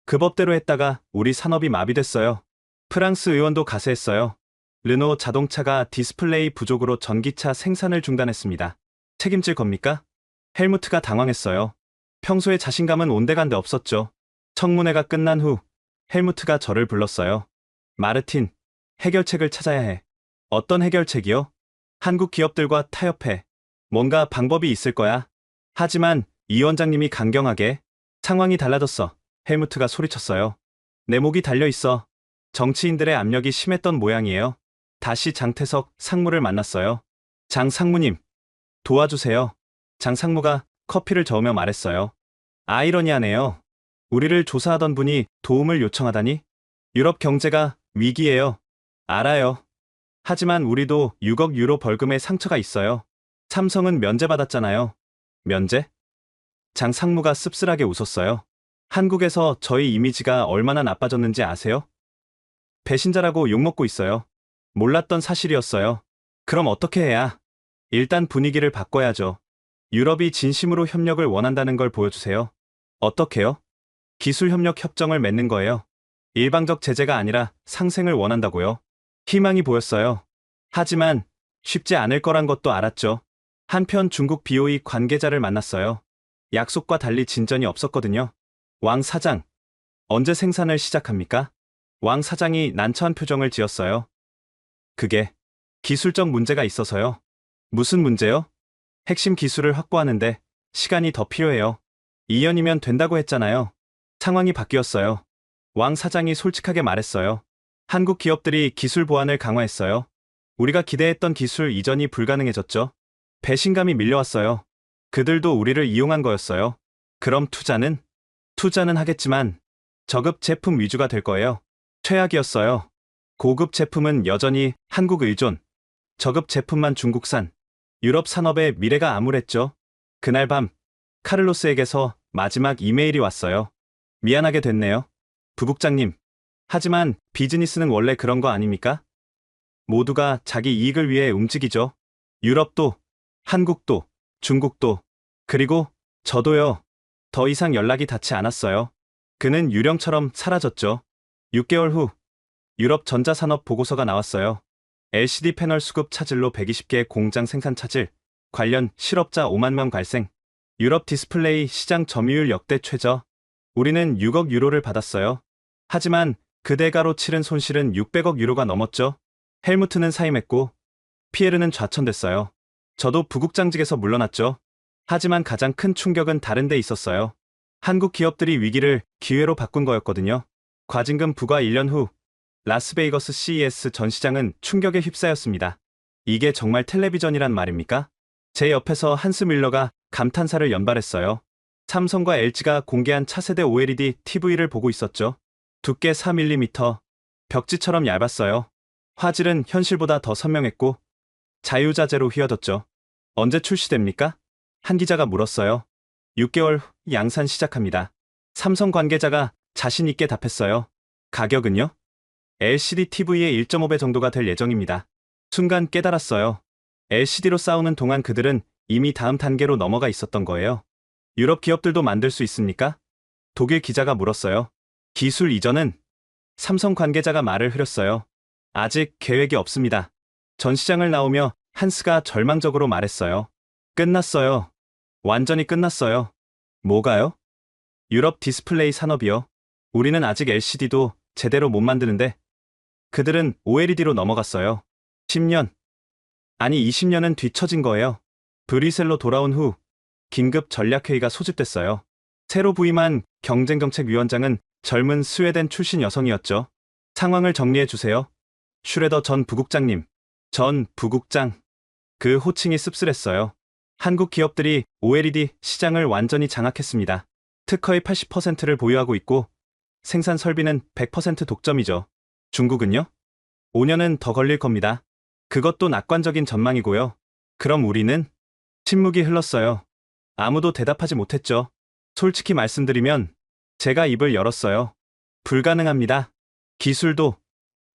S4: 그 법대로 했다가 우리 산업이 마비됐어요. 프랑스 의원도 가세했어요. 르노 자동차가 디스플레이 부족으로 전기차 생산을 중단했습니다. 책임질 겁니까? 헬무트가 당황했어요. 평소에 자신감은 온데간데 없었죠. 청문회가 끝난 후 헬무트가 저를 불렀어요. 마르틴, 해결책을 찾아야 해. 어떤 해결책이요? 한국 기업들과 타협해. 뭔가 방법이 있을 거야. 하지만 이 원장님이 강경하게. 상황이 달라졌어. 헬무트가 소리쳤어요. 내 목이 달려있어. 정치인들의 압력이 심했던 모양이에요. 다시 장태석 상무를 만났어요. 장 상무님, 도와주세요. 장 상무가 커피를 저으며 말했어요. 아이러니하네요. 우리를 조사하던 분이 도움을 요청하다니? 유럽 경제가 위기예요. 알아요. 하지만 우리도 6억 유로 벌금의 상처가 있어요. 삼성은 면제받았잖아요. 면제? 장 상무가 씁쓸하게 웃었어요. 한국에서 저희 이미지가 얼마나 나빠졌는지 아세요? 배신자라고 욕먹고 있어요. 몰랐던 사실이었어요. 그럼 어떻게 해야? 일단 분위기를 바꿔야죠. 유럽이 진심으로 협력을 원한다는 걸 보여주세요. 어떻게요? 기술협력 협정을 맺는 거예요. 일방적 제재가 아니라 상생을 원한다고요. 희망이 보였어요. 하지만 쉽지 않을 거란 것도 알았죠. 한편 중국 BOE 관계자를 만났어요. 약속과 달리 진전이 없었거든요. 왕 사장, 언제 생산을 시작합니까? 왕 사장이 난처한 표정을 지었어요. 그게 기술적 문제가 있어서요. 무슨 문제요? 핵심 기술을 확보하는데 시간이 더 필요해요. 2년이면 된다고 했잖아요. 상황이 바뀌었어요. 왕 사장이 솔직하게 말했어요. 한국 기업들이 기술 보완을 강화했어요. 우리가 기대했던 기술 이전이 불가능해졌죠. 배신감이 밀려왔어요. 그들도 우리를 이용한 거였어요. 그럼 투자는? 투자는 하겠지만 저급 제품 위주가 될 거예요. 최악이었어요. 고급 제품은 여전히 한국 의존, 저급 제품만 중국산. 유럽 산업의 미래가 암울했죠. 그날 밤 카를로스에게서 마지막 이메일이 왔어요. 미안하게 됐네요. 부국장님. 하지만 비즈니스는 원래 그런 거 아닙니까? 모두가 자기 이익을 위해 움직이죠. 유럽도, 한국도, 중국도, 그리고 저도요. 더 이상 연락이 닿지 않았어요. 그는 유령처럼 사라졌죠. 6개월 후 유럽 전자산업 보고서가 나왔어요. LCD 패널 수급 차질로 120개 공장 생산 차질, 관련 실업자 5만 명 발생. 유럽 디스플레이 시장 점유율 역대 최저. 우리는 6억 유로를 받았어요. 하지만 그 대가로 치른 손실은 600억 유로가 넘었죠. 헬무트는 사임했고 피에르는 좌천됐어요. 저도 부국장직에서 물러났죠. 하지만 가장 큰 충격은 다른 데 있었어요. 한국 기업들이 위기를 기회로 바꾼 거였거든요. 과징금 부과 1년 후 라스베이거스 CES 전시장은 충격에 휩싸였습니다. 이게 정말 텔레비전이란 말입니까? 제 옆에서 한스 밀러가 감탄사를 연발했어요. 삼성과 LG가 공개한 차세대 OLED TV를 보고 있었죠. 두께 4mm, 벽지처럼 얇았어요. 화질은 현실보다 더 선명했고 자유자재로 휘어졌죠. 언제 출시됩니까? 한 기자가 물었어요. 6개월 후 양산 시작합니다. 삼성 관계자가 자신 있게 답했어요. 가격은요? LCD TV의 1.5배 정도가 될 예정입니다. 순간 깨달았어요. LCD로 싸우는 동안 그들은 이미 다음 단계로 넘어가 있었던 거예요. 유럽 기업들도 만들 수 있습니까? 독일 기자가 물었어요. 기술 이전은? 삼성 관계자가 말을 흐렸어요. 아직 계획이 없습니다. 전시장을 나오며 한스가 절망적으로 말했어요. 끝났어요. 완전히 끝났어요. 뭐가요? 유럽 디스플레이 산업이요. 우리는 아직 LCD도 제대로 못 만드는데 그들은 OLED로 넘어갔어요. 10년, 아니 20년은 뒤처진 거예요. 브뤼셀로 돌아온 후 긴급 전략회의가 소집됐어요. 새로 부임한 경쟁정책위원장은 젊은 스웨덴 출신 여성이었죠. 상황을 정리해 주세요. 슈레더 전 부국장님. 전 부국장. 그 호칭이 씁쓸했어요. 한국 기업들이 OLED 시장을 완전히 장악했습니다. 특허의 80%를 보유하고 있고 생산 설비는 100% 독점이죠. 중국은요? 5년은 더 걸릴 겁니다. 그것도 낙관적인 전망이고요. 그럼 우리는? 침묵이 흘렀어요. 아무도 대답하지 못했죠. 솔직히 말씀드리면 제가 입을 열었어요. 불가능합니다. 기술도,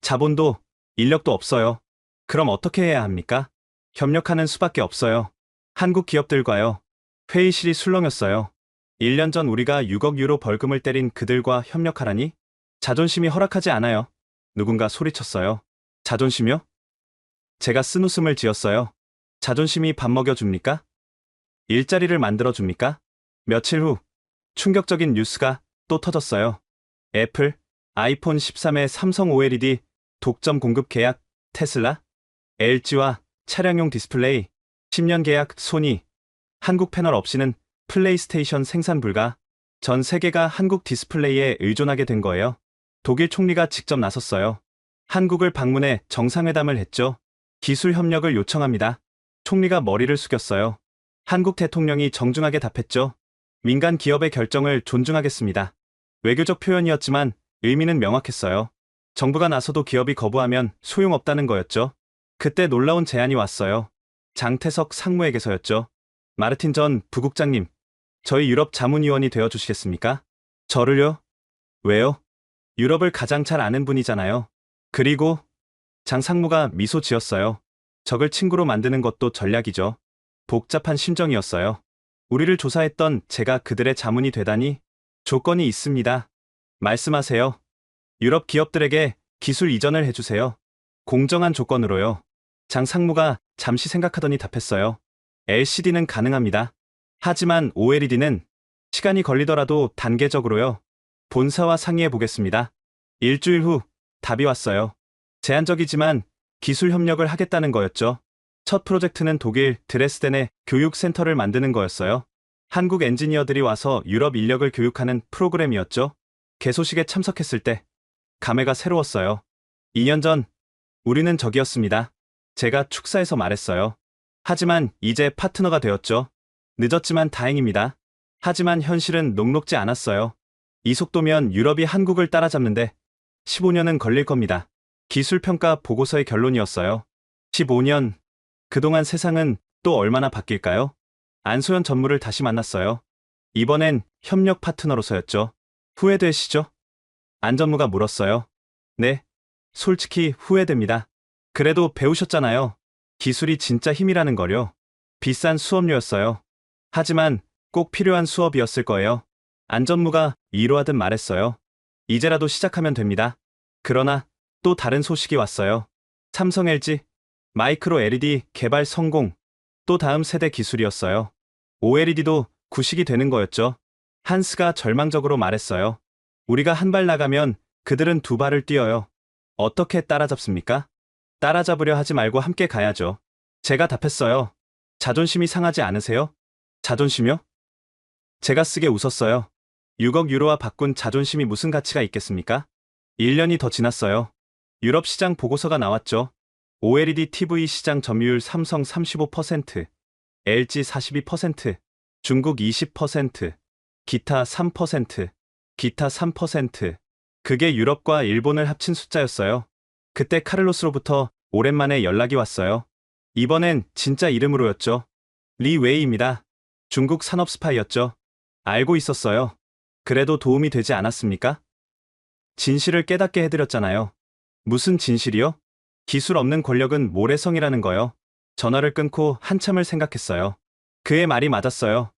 S4: 자본도, 인력도 없어요. 그럼 어떻게 해야 합니까? 협력하는 수밖에 없어요. 한국 기업들과요. 회의실이 술렁였어요. 1년 전 우리가 6억 유로 벌금을 때린 그들과 협력하라니? 자존심이 허락하지 않아요. 누군가 소리쳤어요. 자존심이요? 제가 쓴웃음을 지었어요. 자존심이 밥 먹여줍니까? 일자리를 만들어줍니까? 며칠 후 충격적인 뉴스가 또 터졌어요. 애플, 아이폰 13의 삼성 OLED 독점 공급 계약, 테슬라, LG와 차량용 디스플레이, 10년 계약, 소니, 한국 패널 없이는 플레이스테이션 생산 불가. 전 세계가 한국 디스플레이에 의존하게 된 거예요. 독일 총리가 직접 나섰어요. 한국을 방문해 정상회담을 했죠. 기술 협력을 요청합니다. 총리가 머리를 숙였어요. 한국 대통령이 정중하게 답했죠. 민간 기업의 결정을 존중하겠습니다. 외교적 표현이었지만 의미는 명확했어요. 정부가 나서도 기업이 거부하면 소용없다는 거였죠. 그때 놀라운 제안이 왔어요. 장태석 상무에게서였죠. 마르틴 전 부국장님, 저희 유럽 자문위원이 되어주시겠습니까? 저를요? 왜요? 유럽을 가장 잘 아는 분이잖아요. 그리고 장 상무가 미소 지었어요. 적을 친구로 만드는 것도 전략이죠. 복잡한 심정이었어요. 우리를 조사했던 제가 그들의 자문이 되다니. 조건이 있습니다. 말씀하세요. 유럽 기업들에게 기술 이전을 해주세요. 공정한 조건으로요. 장 상무가 잠시 생각하더니 답했어요. LCD는 가능합니다. 하지만 OLED는 시간이 걸리더라도 단계적으로요. 본사와 상의해 보겠습니다. 일주일 후 답이 왔어요. 제한적이지만 기술 협력을 하겠다는 거였죠. 첫 프로젝트는 독일 드레스덴에 교육센터를 만드는 거였어요. 한국 엔지니어들이 와서 유럽 인력을 교육하는 프로그램이었죠. 개소식에 참석했을 때 감회가 새로웠어요. 2년 전 우리는 적이었습니다. 제가 축사에서 말했어요. 하지만 이제 파트너가 되었죠. 늦었지만 다행입니다. 하지만 현실은 녹록지 않았어요. 이 속도면 유럽이 한국을 따라잡는데 15년은 걸릴 겁니다. 기술평가 보고서의 결론이었어요. 15년. 그동안 세상은 또 얼마나 바뀔까요? 안소연 전무를 다시 만났어요. 이번엔 협력 파트너로서였죠. 후회되시죠? 안 전무가 물었어요. 네, 솔직히 후회됩니다. 그래도 배우셨잖아요. 기술이 진짜 힘이라는 거요. 비싼 수업료였어요. 하지만 꼭 필요한 수업이었을 거예요. 안 전무가 위로하듯 말했어요. 이제라도 시작하면 됩니다. 그러나 또 다른 소식이 왔어요. 삼성 LG 마이크로 LED 개발 성공. 또 다음 세대 기술이었어요. OLED도 구식이 되는 거였죠. 한스가 절망적으로 말했어요. 우리가 한 발 나가면 그들은 두 발을 뛰어요. 어떻게 따라잡습니까? 따라잡으려 하지 말고 함께 가야죠. 제가 답했어요. 자존심이 상하지 않으세요? 자존심이요? 제가 쓰게 웃었어요. 6억 유로와 바꾼 자존심이 무슨 가치가 있겠습니까? 1년이 더 지났어요. 유럽 시장 보고서가 나왔죠. OLED TV 시장 점유율 삼성 35%, LG 42%, 중국 20%, 기타 3%, 기타 3%. 그게 유럽과 일본을 합친 숫자였어요. 그때 카를로스로부터 오랜만에 연락이 왔어요. 이번엔 진짜 이름으로였죠. 리 웨이입니다. 중국 산업 스파이였죠. 알고 있었어요. 그래도 도움이 되지 않았습니까? 진실을 깨닫게 해드렸잖아요. 무슨 진실이요? 기술 없는 권력은 모래성이라는 거요. 전화를 끊고 한참을 생각했어요. 그의 말이 맞았어요.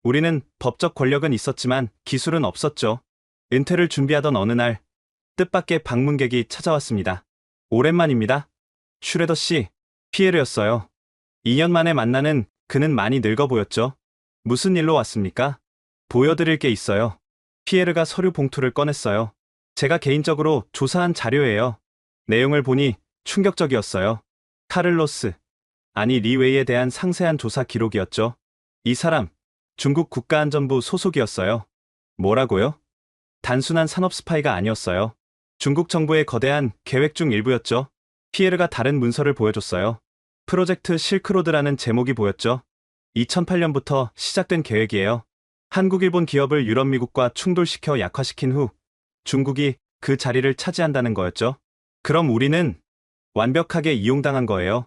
S4: 우리는 법적 권력은 있었지만 기술은 없었죠. 은퇴를 준비하던 어느 날 뜻밖의 방문객이 찾아왔습니다. 오랜만입니다. 슈레더 씨, 피에르였어요. 2년 만에 만나는 그는 많이 늙어 보였죠. 무슨 일로 왔습니까? 보여드릴 게 있어요. 피에르가 서류 봉투를 꺼냈어요. 제가 개인적으로 조사한 자료예요. 내용을 보니 충격적이었어요. 카를로스, 아니 리웨이에 대한 상세한 조사 기록이었죠. 이 사람, 중국 국가안전부 소속이었어요. 뭐라고요? 단순한 산업 스파이가 아니었어요. 중국 정부의 거대한 계획 중 일부였죠. 피에르가 다른 문서를 보여줬어요. 프로젝트 실크로드라는 제목이 보였죠. 2008년부터 시작된 계획이에요. 한국, 일본 기업을 유럽, 미국과 충돌시켜 약화시킨 후 중국이 그 자리를 차지한다는 거였죠. 그럼 우리는 완벽하게 이용당한 거예요.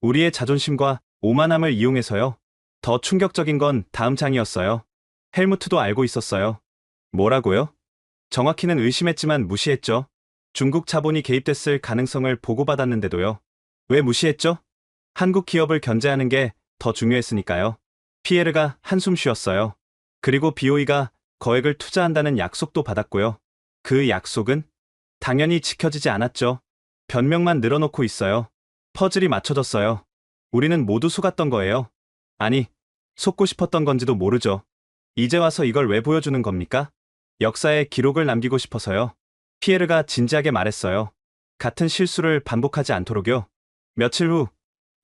S4: 우리의 자존심과 오만함을 이용해서요. 더 충격적인 건 다음 장이었어요. 헬무트도 알고 있었어요. 뭐라고요? 정확히는 의심했지만 무시했죠. 중국 자본이 개입됐을 가능성을 보고받았는데도요. 왜 무시했죠? 한국 기업을 견제하는 게 더 중요했으니까요. 피에르가 한숨 쉬었어요. 그리고 BOE가 거액을 투자한다는 약속도 받았고요. 그 약속은 당연히 지켜지지 않았죠. 변명만 늘어놓고 있어요. 퍼즐이 맞춰졌어요. 우리는 모두 속았던 거예요. 아니, 속고 싶었던 건지도 모르죠. 이제 와서 이걸 왜 보여주는 겁니까? 역사에 기록을 남기고 싶어서요. 피에르가 진지하게 말했어요. 같은 실수를 반복하지 않도록요. 며칠 후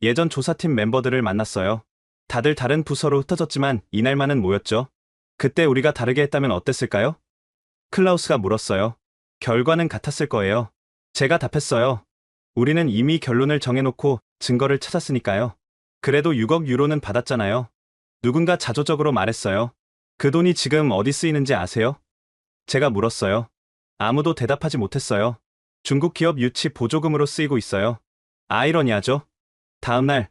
S4: 예전 조사팀 멤버들을 만났어요. 다들 다른 부서로 흩어졌지만 이날만은 모였죠. 그때 우리가 다르게 했다면 어땠을까요? 클라우스가 물었어요. 결과는 같았을 거예요. 제가 답했어요. 우리는 이미 결론을 정해놓고 증거를 찾았으니까요. 그래도 6억 유로는 받았잖아요. 누군가 자조적으로 말했어요. 그 돈이 지금 어디 쓰이는지 아세요? 제가 물었어요. 아무도 대답하지 못했어요. 중국 기업 유치 보조금으로 쓰이고 있어요. 아이러니하죠? 다음 날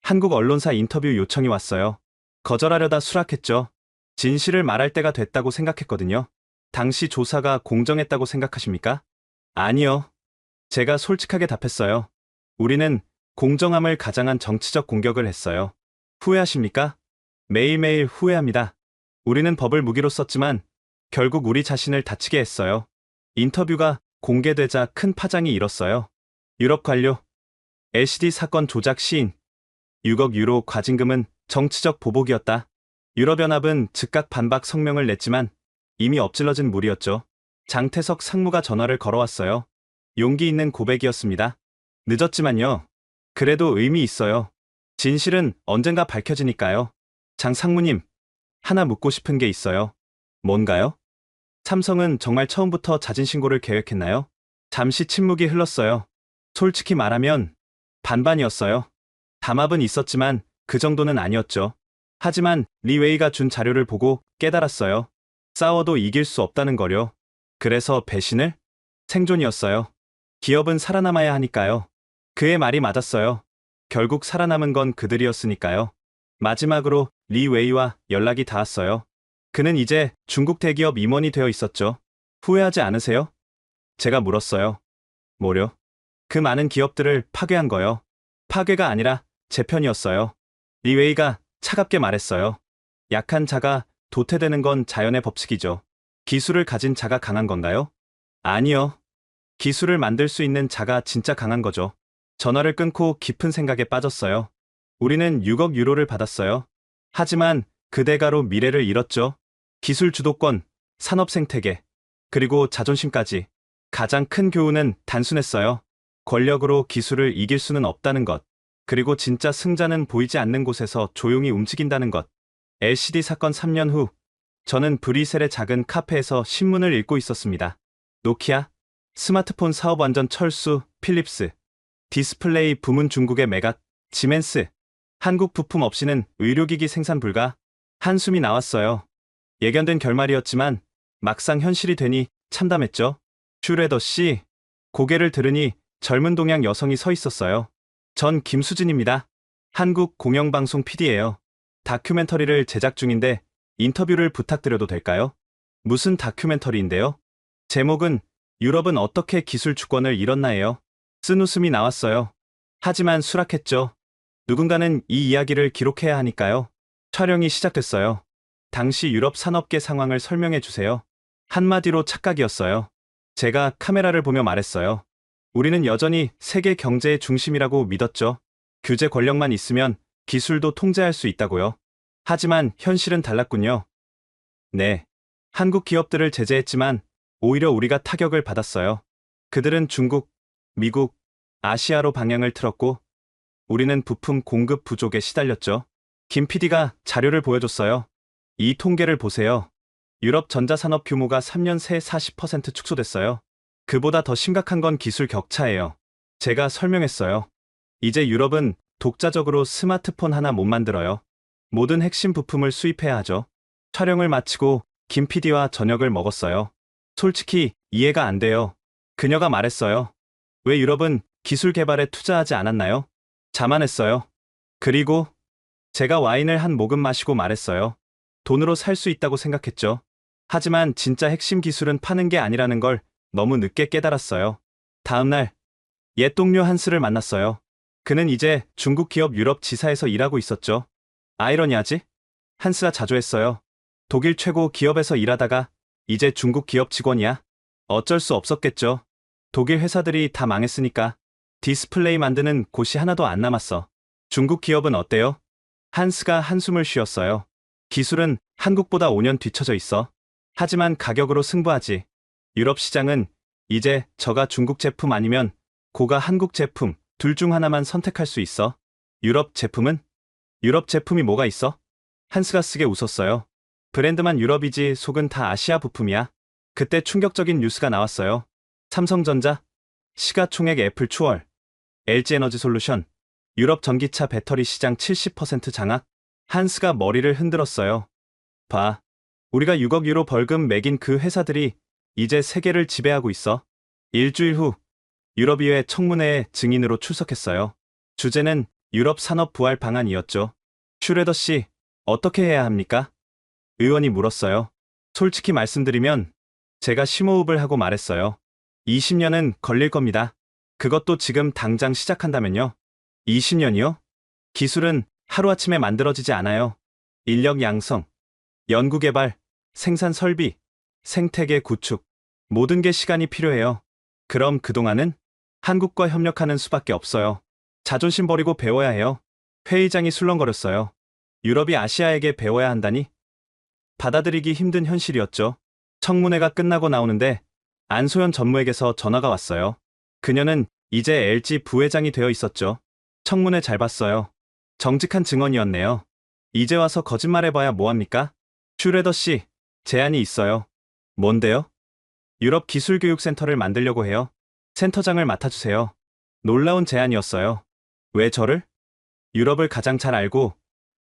S4: 한국 언론사 인터뷰 요청이 왔어요. 거절하려다 수락했죠. 진실을 말할 때가 됐다고 생각했거든요. 당시 조사가 공정했다고 생각하십니까? 아니요. 제가 솔직하게 답했어요. 우리는 공정함을 가장한 정치적 공격을 했어요. 후회하십니까? 매일매일 후회합니다. 우리는 법을 무기로 썼지만 결국 우리 자신을 다치게 했어요. 인터뷰가 공개되자 큰 파장이 일었어요. 유럽 관료, LCD 사건 조작 시인, 6억 유로 과징금은 정치적 보복이었다. 유럽연합은 즉각 반박 성명을 냈지만 이미 엎질러진 물이었죠. 장태석 상무가 전화를 걸어왔어요. 용기 있는 고백이었습니다. 늦었지만요. 그래도 의미 있어요. 진실은 언젠가 밝혀지니까요. 장 상무님, 하나 묻고 싶은 게 있어요. 뭔가요? 삼성은 정말 처음부터 자진신고를 계획했나요? 잠시 침묵이 흘렀어요. 솔직히 말하면 반반이었어요. 담합은 있었지만 그 정도는 아니었죠. 하지만 리웨이가 준 자료를 보고 깨달았어요. 싸워도 이길 수 없다는 거요. 그래서 배신을? 생존이었어요. 기업은 살아남아야 하니까요. 그의 말이 맞았어요. 결국 살아남은 건 그들이었으니까요. 마지막으로 리웨이와 연락이 닿았어요. 그는 이제 중국 대기업 임원이 되어 있었죠. 후회하지 않으세요? 제가 물었어요. 뭐려? 그 많은 기업들을 파괴한 거요. 파괴가 아니라 재편이었어요. 리웨이가 차갑게 말했어요. 약한 자가 도태되는 건 자연의 법칙이죠. 기술을 가진 자가 강한 건가요? 아니요. 기술을 만들 수 있는 자가 진짜 강한 거죠. 전화를 끊고 깊은 생각에 빠졌어요. 우리는 6억 유로를 받았어요. 하지만 그 대가로 미래를 잃었죠. 기술 주도권, 산업 생태계, 그리고 자존심까지. 가장 큰 교훈은 단순했어요. 권력으로 기술을 이길 수는 없다는 것. 그리고 진짜 승자는 보이지 않는 곳에서 조용히 움직인다는 것. LCD 사건 3년 후, 저는 브뤼셀의 작은 카페에서 신문을 읽고 있었습니다. 노키아, 스마트폰 사업 완전 철수, 필립스, 디스플레이 부문 중국의 매각, 지멘스, 한국 부품 없이는 의료기기 생산 불가. 한숨이 나왔어요. 예견된 결말이었지만 막상 현실이 되니 참담했죠. 슈레더 씨, 고개를 들으니 젊은 동양 여성이 서 있었어요. 전 김수진입니다. 한국 공영방송 PD예요. 다큐멘터리를 제작 중인데 인터뷰를 부탁드려도 될까요? 무슨 다큐멘터리인데요? 제목은 유럽은 어떻게 기술 주권을 잃었나예요. 쓴 웃음이 나왔어요. 하지만 수락했죠. 누군가는 이 이야기를 기록해야 하니까요. 촬영이 시작됐어요. 당시 유럽 산업계 상황을 설명해 주세요. 한마디로 착각이었어요. 제가 카메라를 보며 말했어요. 우리는 여전히 세계 경제의 중심이라고 믿었죠. 규제 권력만 있으면 기술도 통제할 수 있다고요. 하지만 현실은 달랐군요. 네. 한국 기업들을 제재했지만 오히려 우리가 타격을 받았어요. 그들은 중국, 미국, 아시아로 방향을 틀었고 우리는 부품 공급 부족에 시달렸죠. 김 PD가 자료를 보여줬어요. 이 통계를 보세요. 유럽 전자산업 규모가 3년 새 40% 축소됐어요. 그보다 더 심각한 건 기술 격차예요. 제가 설명했어요. 이제 유럽은 독자적으로 스마트폰 하나 못 만들어요. 모든 핵심 부품을 수입해야 하죠. 촬영을 마치고 김 PD와 저녁을 먹었어요. 솔직히 이해가 안 돼요. 그녀가 말했어요. 왜 유럽은 기술 개발에 투자하지 않았나요? 자만했어요. 그리고 제가 와인을 한 모금 마시고 말했어요. 돈으로 살 수 있다고 생각했죠. 하지만 진짜 핵심 기술은 파는 게 아니라는 걸 너무 늦게 깨달았어요. 다음 날 옛 동료 한스를 만났어요. 그는 이제 중국 기업 유럽 지사에서 일하고 있었죠. 아이러니하지? 한스가 자주 했어요. 독일 최고 기업에서 일하다가 이제 중국 기업 직원이야. 어쩔 수 없었겠죠. 독일 회사들이 다 망했으니까. 디스플레이 만드는 곳이 하나도 안 남았어. 중국 기업은 어때요? 한스가 한숨을 쉬었어요. 기술은 한국보다 5년 뒤처져 있어. 하지만 가격으로 승부하지. 유럽 시장은 이제 저가 중국 제품 아니면 고가 한국 제품 둘 중 하나만 선택할 수 있어. 유럽 제품은? 유럽 제품이 뭐가 있어? 한스가 쓰게 웃었어요. 브랜드만 유럽이지 속은 다 아시아 부품이야. 그때 충격적인 뉴스가 나왔어요. 삼성전자, 시가총액 애플 추월, LG에너지솔루션, 유럽 전기차 배터리 시장 70% 장악. 한스가 머리를 흔들었어요. 봐. 우리가 6억 유로 벌금 매긴 그 회사들이 이제 세계를 지배하고 있어. 일주일 후 유럽의회 청문회에 증인으로 출석했어요. 주제는 유럽 산업 부활 방안이었죠. 슈레더 씨, 어떻게 해야 합니까? 의원이 물었어요. 솔직히 말씀드리면 제가 심호흡을 하고 말했어요. 20년은 걸릴 겁니다. 그것도 지금 당장 시작한다면요. 20년이요? 기술은 하루아침에 만들어지지 않아요. 인력 양성, 연구개발, 생산 설비, 생태계 구축, 모든 게 시간이 필요해요. 그럼 그동안은 한국과 협력하는 수밖에 없어요. 자존심 버리고 배워야 해요. 회의장이 술렁거렸어요. 유럽이 아시아에게 배워야 한다니? 받아들이기 힘든 현실이었죠. 청문회가 끝나고 나오는데 안소연 전무에게서 전화가 왔어요. 그녀는 이제 LG 부회장이 되어 있었죠. 청문회 잘 봤어요. 정직한 증언이었네요. 이제 와서 거짓말해봐야 뭐합니까? 슈레더 씨, 제안이 있어요. 뭔데요? 유럽 기술교육센터를 만들려고 해요. 센터장을 맡아주세요. 놀라운 제안이었어요. 왜 저를? 유럽을 가장 잘 알고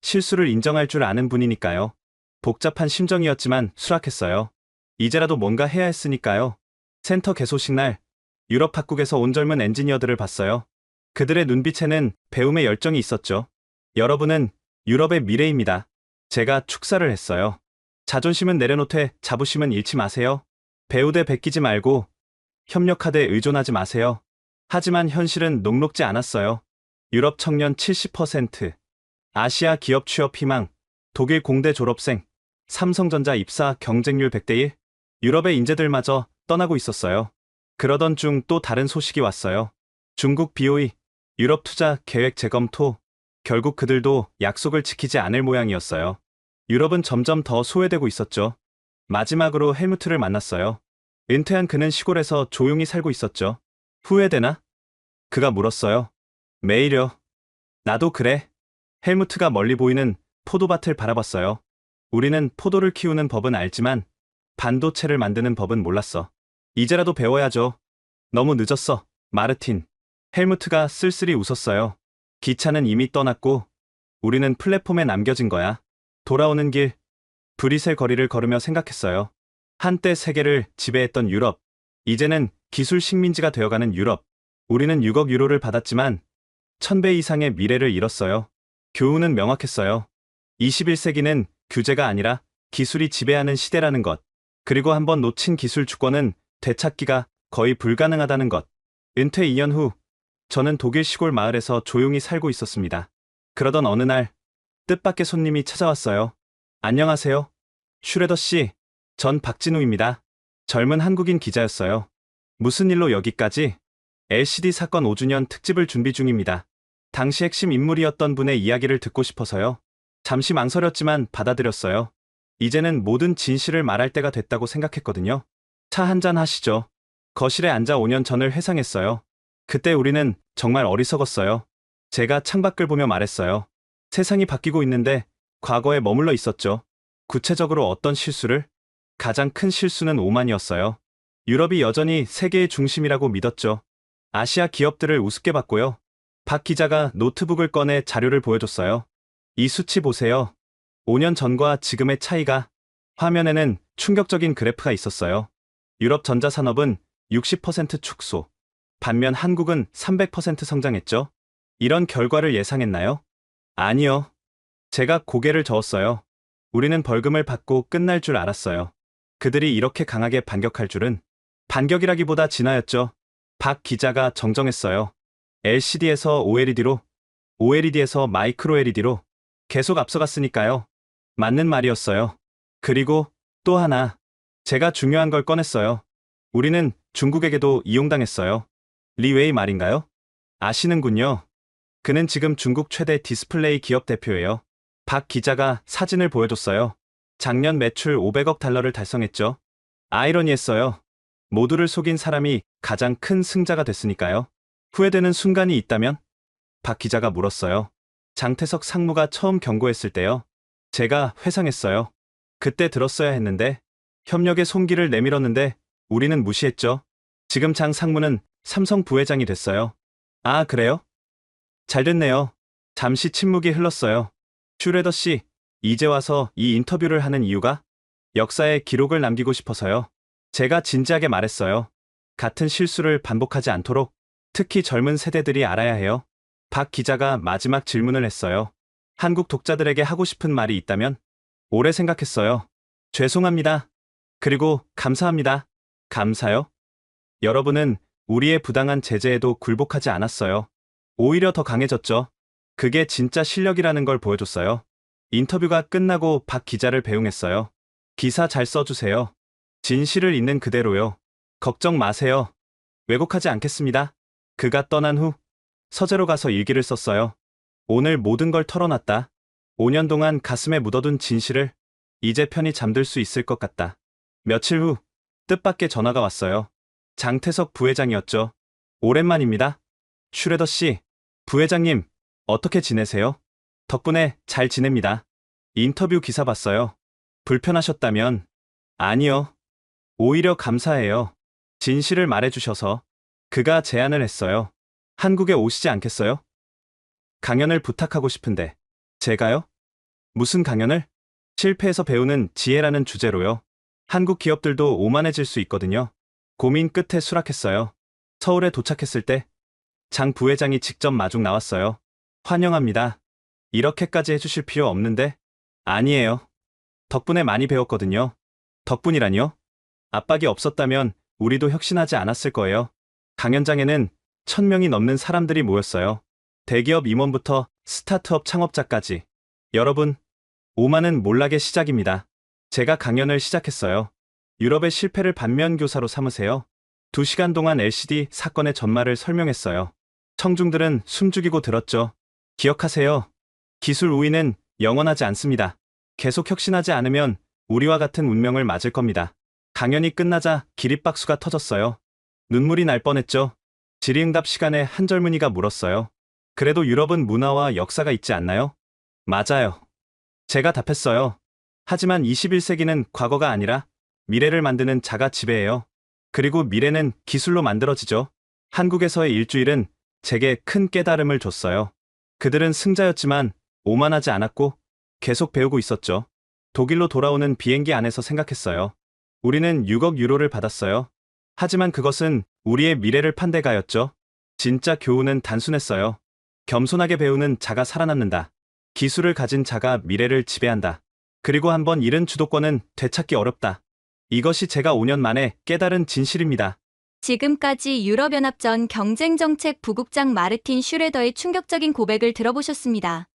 S4: 실수를 인정할 줄 아는 분이니까요. 복잡한 심정이었지만 수락했어요. 이제라도 뭔가 해야 했으니까요. 센터 개소식 날 유럽 각국에서 온 젊은 엔지니어들을 봤어요. 그들의 눈빛에는 배움의 열정이 있었죠. 여러분은 유럽의 미래입니다. 제가 축사를 했어요. 자존심은 내려놓되 자부심은 잃지 마세요. 배우되 베끼지 말고 협력하되 의존하지 마세요. 하지만 현실은 녹록지 않았어요. 유럽 청년 70%, 아시아 기업 취업 희망, 독일 공대 졸업생, 삼성전자 입사 경쟁률 100대 1, 유럽의 인재들마저 떠나고 있었어요. 그러던 중 또 다른 소식이 왔어요. 중국 BOE, 유럽 투자 계획 재검토, 결국 그들도 약속을 지키지 않을 모양이었어요. 유럽은 점점 더 소외되고 있었죠. 마지막으로 헬무트를 만났어요. 은퇴한 그는 시골에서 조용히 살고 있었죠. 후회되나? 그가 물었어요. 매일요. 나도 그래. 헬무트가 멀리 보이는 포도밭을 바라봤어요. 우리는 포도를 키우는 법은 알지만 반도체를 만드는 법은 몰랐어. 이제라도 배워야죠. 너무 늦었어, 마르틴. 헬무트가 쓸쓸히 웃었어요. 기차는 이미 떠났고 우리는 플랫폼에 남겨진 거야. 돌아오는 길, 브뤼셀 거리를 걸으며 생각했어요. 한때 세계를 지배했던 유럽, 이제는 기술 식민지가 되어가는 유럽. 우리는 6억 유로를 받았지만 1000배 이상의 미래를 잃었어요. 교훈은 명확했어요. 21세기는 규제가 아니라 기술이 지배하는 시대라는 것. 그리고 한번 놓친 기술 주권은 되찾기가 거의 불가능하다는 것. 은퇴 2년 후, 저는 독일 시골 마을에서 조용히 살고 있었습니다. 그러던 어느 날, 뜻밖의 손님이 찾아왔어요. 안녕하세요. 슈레더 씨, 전 박진우입니다. 젊은 한국인 기자였어요. 무슨 일로 여기까지? LCD 사건 5주년 특집을 준비 중입니다. 당시 핵심 인물이었던 분의 이야기를 듣고 싶어서요. 잠시 망설였지만 받아들였어요. 이제는 모든 진실을 말할 때가 됐다고 생각했거든요. 차 한잔 하시죠. 거실에 앉아 5년 전을 회상했어요. 그때 우리는 정말 어리석었어요. 제가 창밖을 보며 말했어요. 세상이 바뀌고 있는데 과거에 머물러 있었죠. 구체적으로 어떤 실수를? 가장 큰 실수는 오만이었어요. 유럽이 여전히 세계의 중심이라고 믿었죠. 아시아 기업들을 우습게 봤고요. 박 기자가 노트북을 꺼내 자료를 보여줬어요. 이 수치 보세요. 5년 전과 지금의 차이가. 화면에는 충격적인 그래프가 있었어요. 유럽 전자산업은 60% 축소. 반면 한국은 300% 성장했죠. 이런 결과를 예상했나요? 아니요. 제가 고개를 저었어요. 우리는 벌금을 받고 끝날 줄 알았어요. 그들이 이렇게 강하게 반격할 줄은. 반격이라기보다 진화였죠. 박 기자가 정정했어요. LCD에서 OLED로, OLED에서 마이크로 LED로 계속 앞서갔으니까요. 맞는 말이었어요. 그리고 또 하나. 제가 중요한 걸 꺼냈어요. 우리는 중국에게도 이용당했어요. 리웨이 말인가요? 아시는군요. 그는 지금 중국 최대 디스플레이 기업 대표예요. 박 기자가 사진을 보여줬어요. 작년 매출 500억 달러를 달성했죠. 아이러니했어요. 모두를 속인 사람이 가장 큰 승자가 됐으니까요. 후회되는 순간이 있다면? 박 기자가 물었어요. 장태석 상무가 처음 경고했을 때요. 제가 회상했어요. 그때 들었어야 했는데, 협력의 손길을 내밀었는데 우리는 무시했죠. 지금 장 상무는 삼성 부회장이 됐어요. 아, 그래요? 잘 됐네요. 잠시 침묵이 흘렀어요. 슈레더 씨, 이제 와서 이 인터뷰를 하는 이유가? 역사에 기록을 남기고 싶어서요. 제가 진지하게 말했어요. 같은 실수를 반복하지 않도록 특히 젊은 세대들이 알아야 해요. 박 기자가 마지막 질문을 했어요. 한국 독자들에게 하고 싶은 말이 있다면? 오래 생각했어요. 죄송합니다. 그리고 감사합니다. 감사요? 여러분은 우리의 부당한 제재에도 굴복하지 않았어요. 오히려 더 강해졌죠. 그게 진짜 실력이라는 걸 보여줬어요. 인터뷰가 끝나고 박 기자를 배웅했어요. 기사 잘 써주세요. 진실을 있는 그대로요. 걱정 마세요. 왜곡하지 않겠습니다. 그가 떠난 후 서재로 가서 일기를 썼어요. 오늘 모든 걸 털어놨다. 5년 동안 가슴에 묻어둔 진실을 이제 편히 잠들 수 있을 것 같다. 며칠 후 뜻밖의 전화가 왔어요. 장태석 부회장이었죠. 오랜만입니다. 슈레더 씨, 부회장님, 어떻게 지내세요? 덕분에 잘 지냅니다. 인터뷰 기사 봤어요. 불편하셨다면? 아니요. 오히려 감사해요. 진실을 말해주셔서. 그가 제안을 했어요. 한국에 오시지 않겠어요? 강연을 부탁하고 싶은데. 제가요? 무슨 강연을? 실패에서 배우는 지혜라는 주제로요. 한국 기업들도 오만해질 수 있거든요. 고민 끝에 수락했어요. 서울에 도착했을 때 장 부회장이 직접 마중 나왔어요. 환영합니다. 이렇게까지 해주실 필요 없는데? 아니에요. 덕분에 많이 배웠거든요. 덕분이라니요? 압박이 없었다면 우리도 혁신하지 않았을 거예요. 강연장에는 1000명이 넘는 사람들이 모였어요. 대기업 임원부터 스타트업 창업자까지. 여러분, 오만은 몰락의 시작입니다. 제가 강연을 시작했어요. 유럽의 실패를 반면교사로 삼으세요. 2시간 동안 LCD 사건의 전말을 설명했어요. 청중들은 숨죽이고 들었죠. 기억하세요. 기술 우위는 영원하지 않습니다. 계속 혁신하지 않으면 우리와 같은 운명을 맞을 겁니다. 강연이 끝나자 기립박수가 터졌어요. 눈물이 날 뻔했죠. 질의응답 시간에 한 젊은이가 물었어요. 그래도 유럽은 문화와 역사가 있지 않나요? 맞아요. 제가 답했어요. 하지만 21세기는 과거가 아니라 미래를 만드는 자가 지배예요. 그리고 미래는 기술로 만들어지죠. 한국에서의 일주일은 제게 큰 깨달음을 줬어요. 그들은 승자였지만 오만하지 않았고 계속 배우고 있었죠. 독일로 돌아오는 비행기 안에서 생각했어요. 우리는 6억 유로를 받았어요. 하지만 그것은 우리의 미래를 판대가였죠. 진짜 교훈은 단순했어요. 겸손하게 배우는 자가 살아남는다. 기술을 가진 자가 미래를 지배한다. 그리고 한번 잃은 주도권은 되찾기 어렵다. 이것이 제가 5년 만에 깨달은 진실입니다.
S1: 지금까지 유럽연합 전 경쟁정책 부국장 마르틴 슈레더의 충격적인 고백을 들어보셨습니다.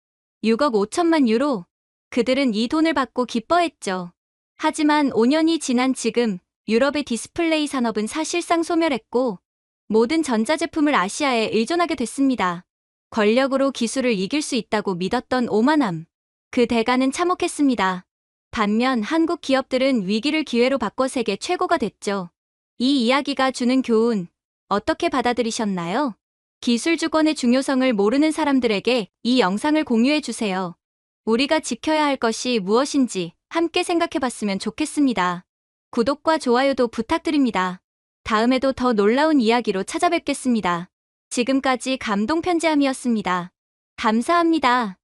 S1: 6억 5천만 유로. 그들은 이 돈을 받고 기뻐했죠. 하지만 5년이 지난 지금 유럽의 디스플레이 산업은 사실상 소멸했고 모든 전자제품을 아시아에 의존하게 됐습니다. 권력으로 기술을 이길 수 있다고 믿었던 오만함. 그 대가는 참혹했습니다. 반면 한국 기업들은 위기를 기회로 바꿔 세계 최고가 됐죠. 이 이야기가 주는 교훈, 어떻게 받아들이셨나요? 기술 주권의 중요성을 모르는 사람들에게 이 영상을 공유해 주세요. 우리가 지켜야 할 것이 무엇인지 함께 생각해 봤으면 좋겠습니다. 구독과 좋아요도 부탁드립니다. 다음에도 더 놀라운 이야기로 찾아뵙겠습니다. 지금까지 감동편지함이었습니다. 감사합니다.